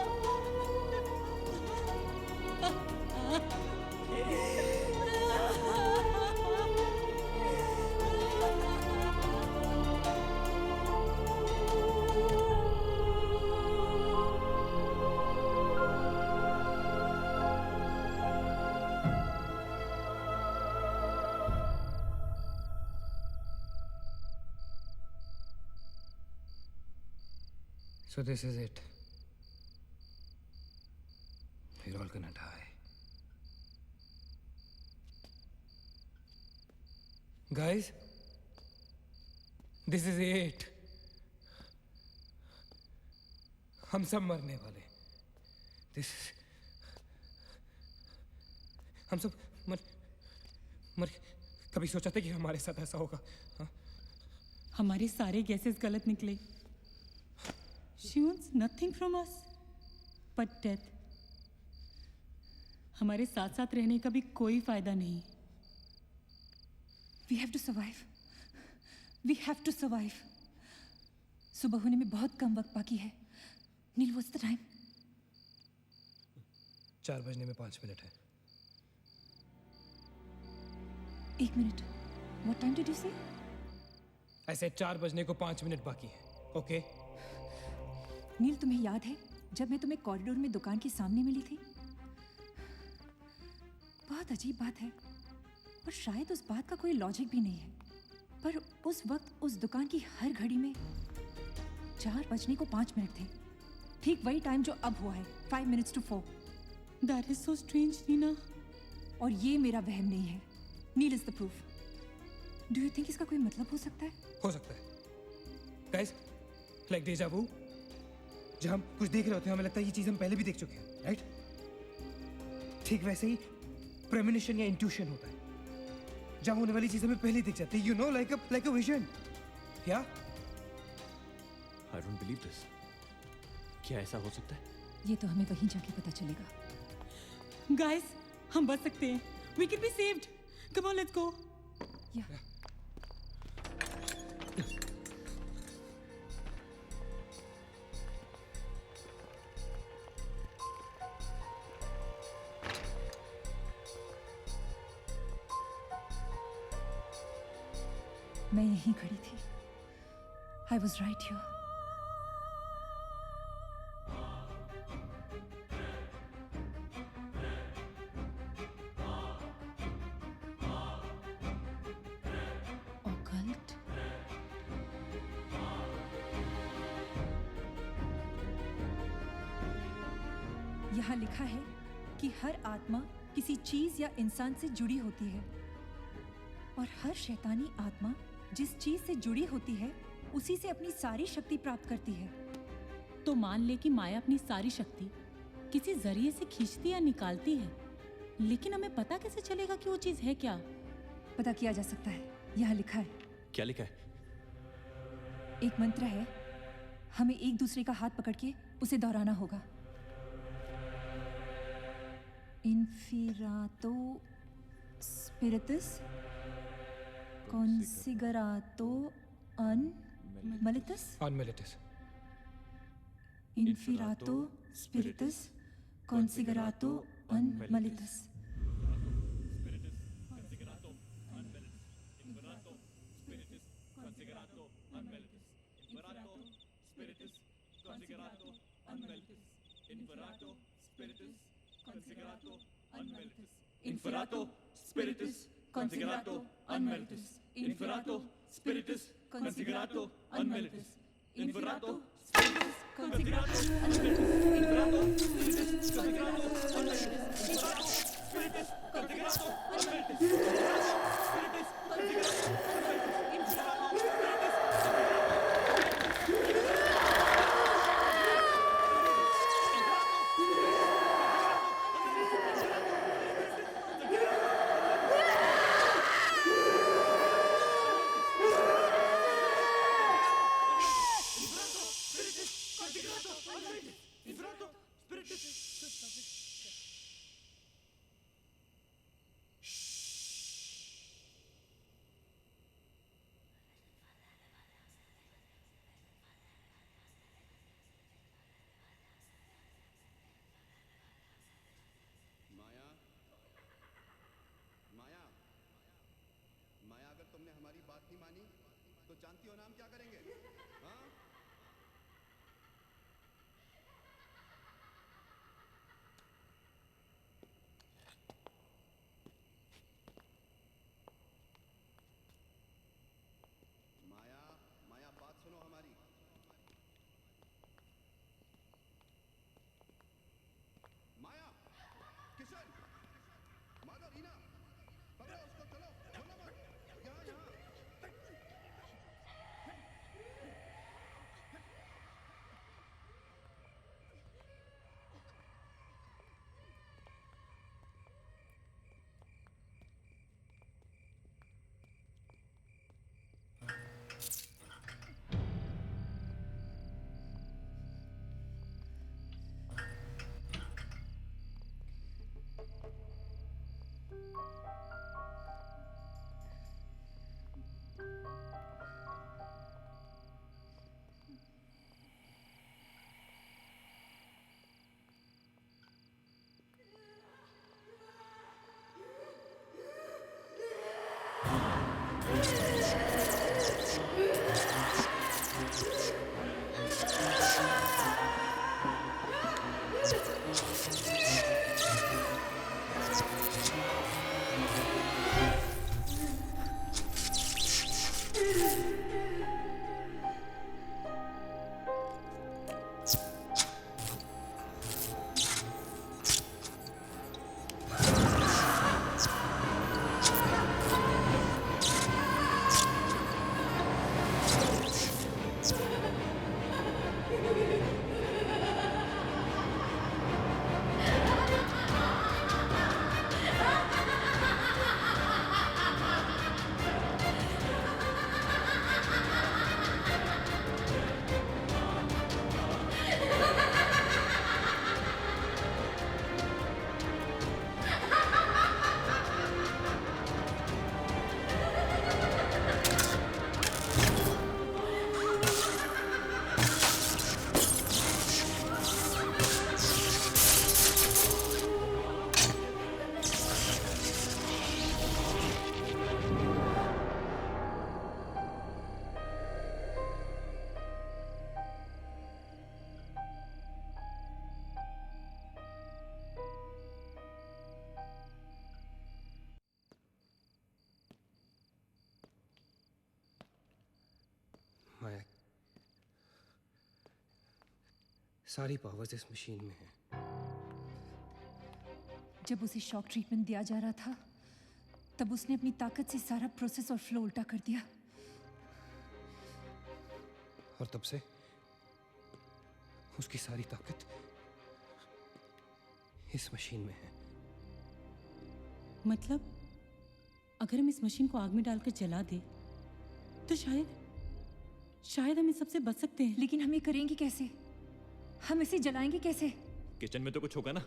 So this is it. We're all gonna die. Guys, this is it. हम सब मरने वाले. This हम सब मर कभी सोचा था कि हमारे साथ ऐसा होगा? हाँ? हमारे सारे गैसेस गलत निकले. She wants nothing from us but death. हमारे साथ साथ रहने का भी कोई फायदा नहीं. We have to survive. We have to survive. सुबह होने में बहुत कम वक्त बाकी है. नील, what's the time? 4 बजने में 5 मिनट है. 1 minute. What time did you say? ऐसे 4 बजने को 5 मिनट बाकी है. Okay? नील, तुम्हें याद है जब मैं तुम्हें कॉरिडोर में दुकान के सामने मिली थी? बहुत अजीब बात है और शायद उस बात का कोई लॉजिक भी नहीं है, पर उस वक्त उस दुकान की हर घड़ी में 4 बजने को 5 मिनट थे. ठीक वही टाइम जो अब हुआ है, 5 minutes to 4. That is so strange, Neena. और ये मेरा वहम नहीं है. नील is the proof. Do you think इसका कोई मतलब हो सकता है? हो सकता है गाइस, लाइक डेजा वू। जब हम कुछ देख रहे होते हैं हमें लगता है ये चीज हम पहले भी देख चुके हैं, राइट? ठीक वैसे ही प्रेमोनिशन या इंट्यूशन होता है, जहां होने वाली चीज हमें पहले दिख जाती है, you know, like a vision. क्या? I don't believe this. क्या ऐसा हो सकता है? ये तो हमें वहीं जाके पता चलेगा। गाइस, हम बच सकते हैं। We can be saved. Come on, let's go. या मैं यहीं खड़ी थी। I was right here. Occult? यहाँ लिखा है कि हर आत्मा किसी चीज या इंसान से जुड़ी होती है और हर शैतानी आत्मा जिस चीज से जुड़ी होती है उसी से अपनी सारी शक्ति प्राप्त करती है। तो मान ले कि माया अपनी सारी शक्ति किसी जरिए से खींचती या निकालती है, लेकिन हमें पता कैसे चलेगा कि वो चीज है क्या? पता किया जा सकता है, यहाँ लिखा है। क्या लिखा है? एक मंत्र है, हमें एक दूसरे का हाथ पकड़ के उसे दोहराना होगा। इन्फिरातो स्पिरिटस कॉन्सिगरातो अनमिलिटस। इन्फिरातो स्पिरिटस कॉन्सिगरातो अनमिलिटस। Inferato spiritus consigerato unmelitus. Inferato spiritus consigerato unmelitus. Inferato spiritus consigerato unmelitus. Inferato spiritus consigerato unmelitus. Inferato spiritus consigerato unmelitus. Spiritus consigerato unmelitus. Inferato तुमने हमारी बात नहीं मानी तो जानती हो ना हम क्या करेंगे? हाँ? माया, माया बात सुनो हमारी। माया, किशन, माधव, रीना, पकड़ो उसको, चलो, छोड़ो मत। यहाँ, यहाँ। सारी पावर्स इस मशीन में हैं। जब उसे शॉक ट्रीटमेंट दिया जा रहा था तब उसने अपनी ताकत से सारा प्रोसेस और फ्लो उल्टा कर दिया। और तब से उसकी सारी ताकत इस मशीन में है। मतलब अगर हम इस मशीन को आग में डालकर जला दे तो शायद हम इस सबसे बच सकते हैं। लेकिन हम ये करेंगे कैसे? हम इसे जलाएंगे कैसे? किचन में तो कुछ होगा ना,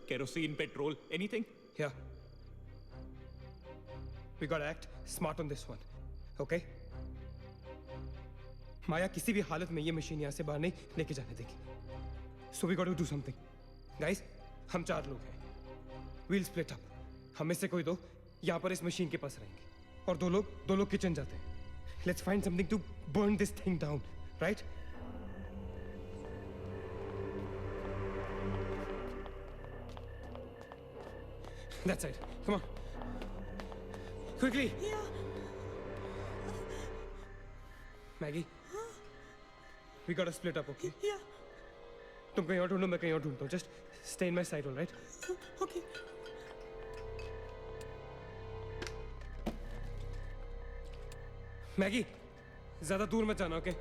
kerosene, petrol, anything. Yeah. We gotta act smart on this one, okay? माया किसी भी हालत में ये मशीन यहाँ से बाहर नहीं लेके जाने देगी। So we gotta do something. Guys, हम 4 लोग हैं। We'll split up. हमें से कोई 2 यहाँ पर इस मशीन के पास रहेंगे और 2 लोग किचन जाते हैं। Let's find something to burn this thing down, right? That side. Come on. Quickly. Yeah. Maggie. We gotta split up, okay? Yeah. तुम कहीं और ढूंढो, मैं कहीं और ढूंढता हूँ. Just stay in my side, all right? Okay. Maggi, ज्यादा दूर मत जाना, ओके?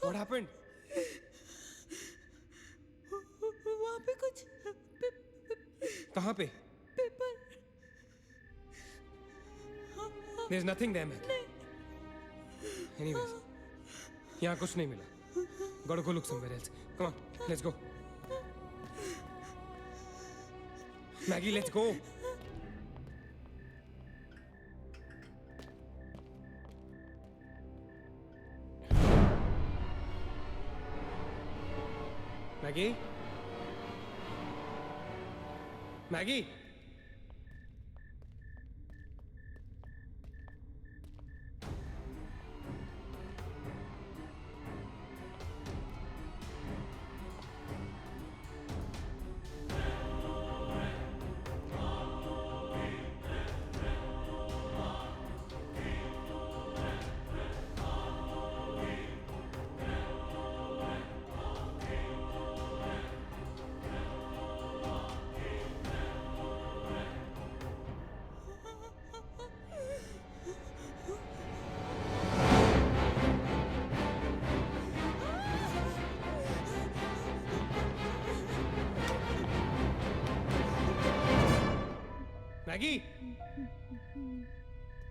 What happened? वहाँ पे कुछ कहाँ पे? Paper. There's nothing there, Maggie. Anyways, यहाँ कुछ नहीं मिला. Gotta go look somewhere else. Come on, let's go. Maggie, let's go. Maggie? Maggie?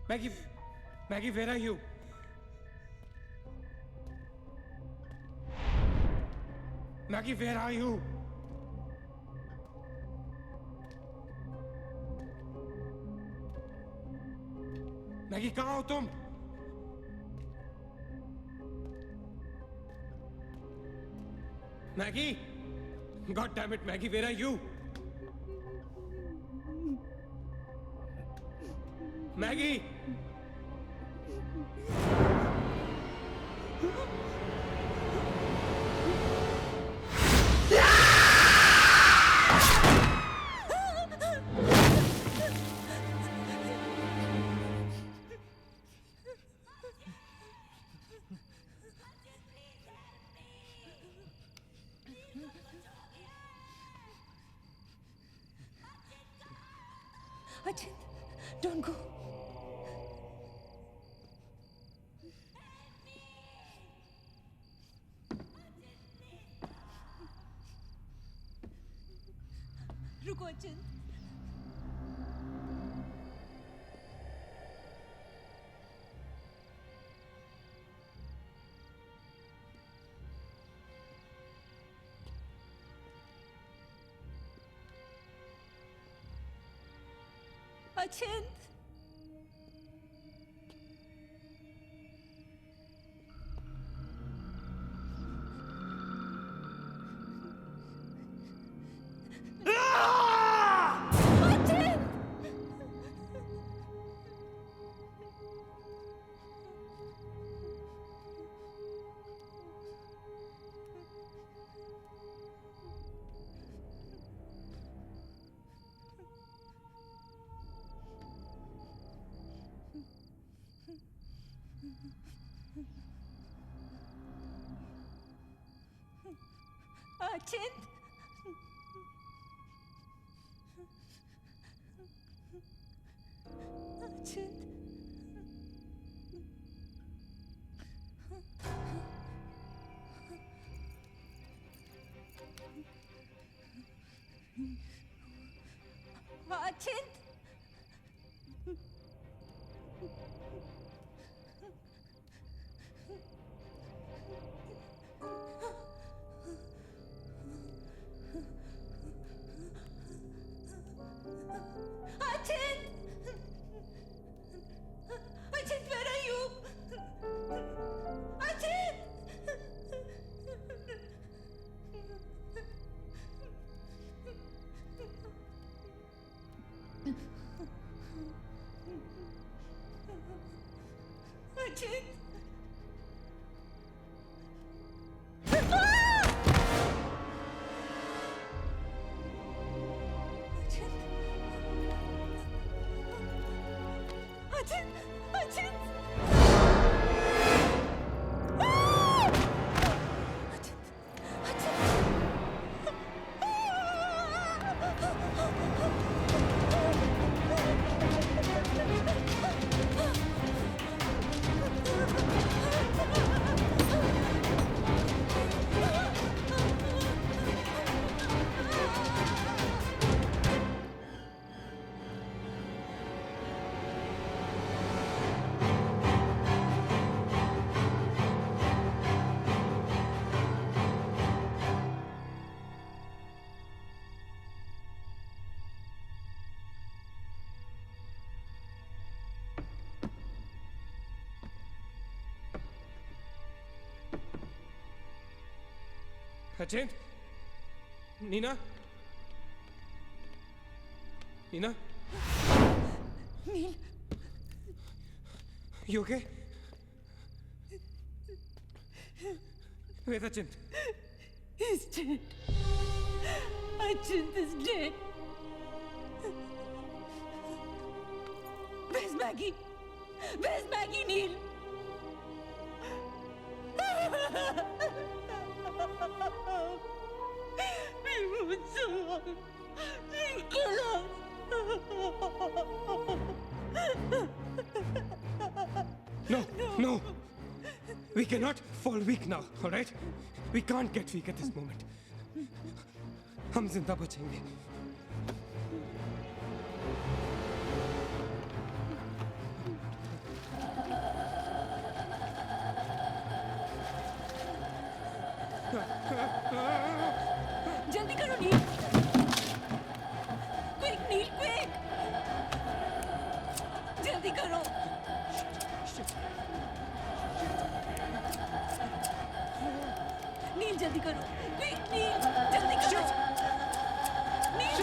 Maggie? Maggie, where are you? Maggie, where are you? Maggie, कहाँ हो तुम? Maggie? God damn it, Maggie, where are you? Maggie! Ajit, don't go. रुको अचिंत। अचिंत अचिंत अचिंत अचिंत Achint, where are you? Achint! Achint! Achint! Achint! अचिंत, Neena, Neena, Neil, you okay? Where's Achint? he's dead. Achint is dead. Where's Maggie? Where's Maggie, Neil? We won't survive. She'll kill us. No, no. We cannot fall weak now, all right? We can't get weak at this moment. हम जिंदा बचेंगे. जल्दी करो नील. Quick, Neil, quick. जल्दी करो. नील जल्दी करो. Quick, Neil, जल्दी करो. नील.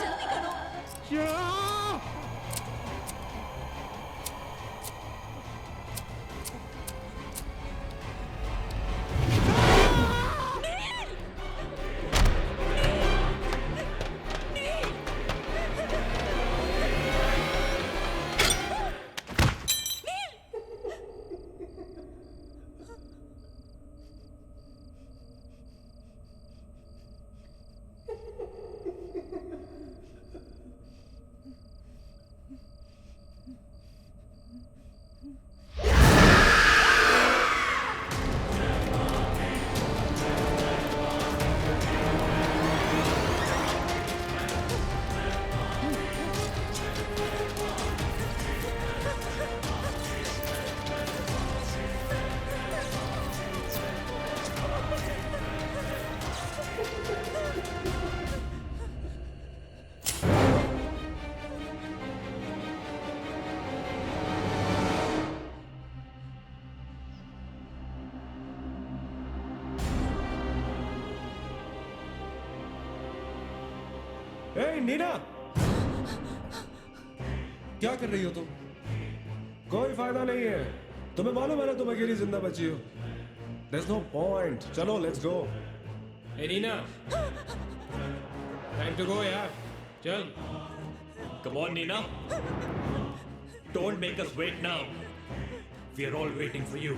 ए नीना, क्या कर रही हो तुम? कोई फायदा नहीं है, तुम्हें मालूम है ना तुम अकेली जिंदा बची हो। There's no point. चलो let's go. ए नीना, टाइम टू गो यार, चल। Come on, Nina. Don't make us wait now. We are all waiting for you.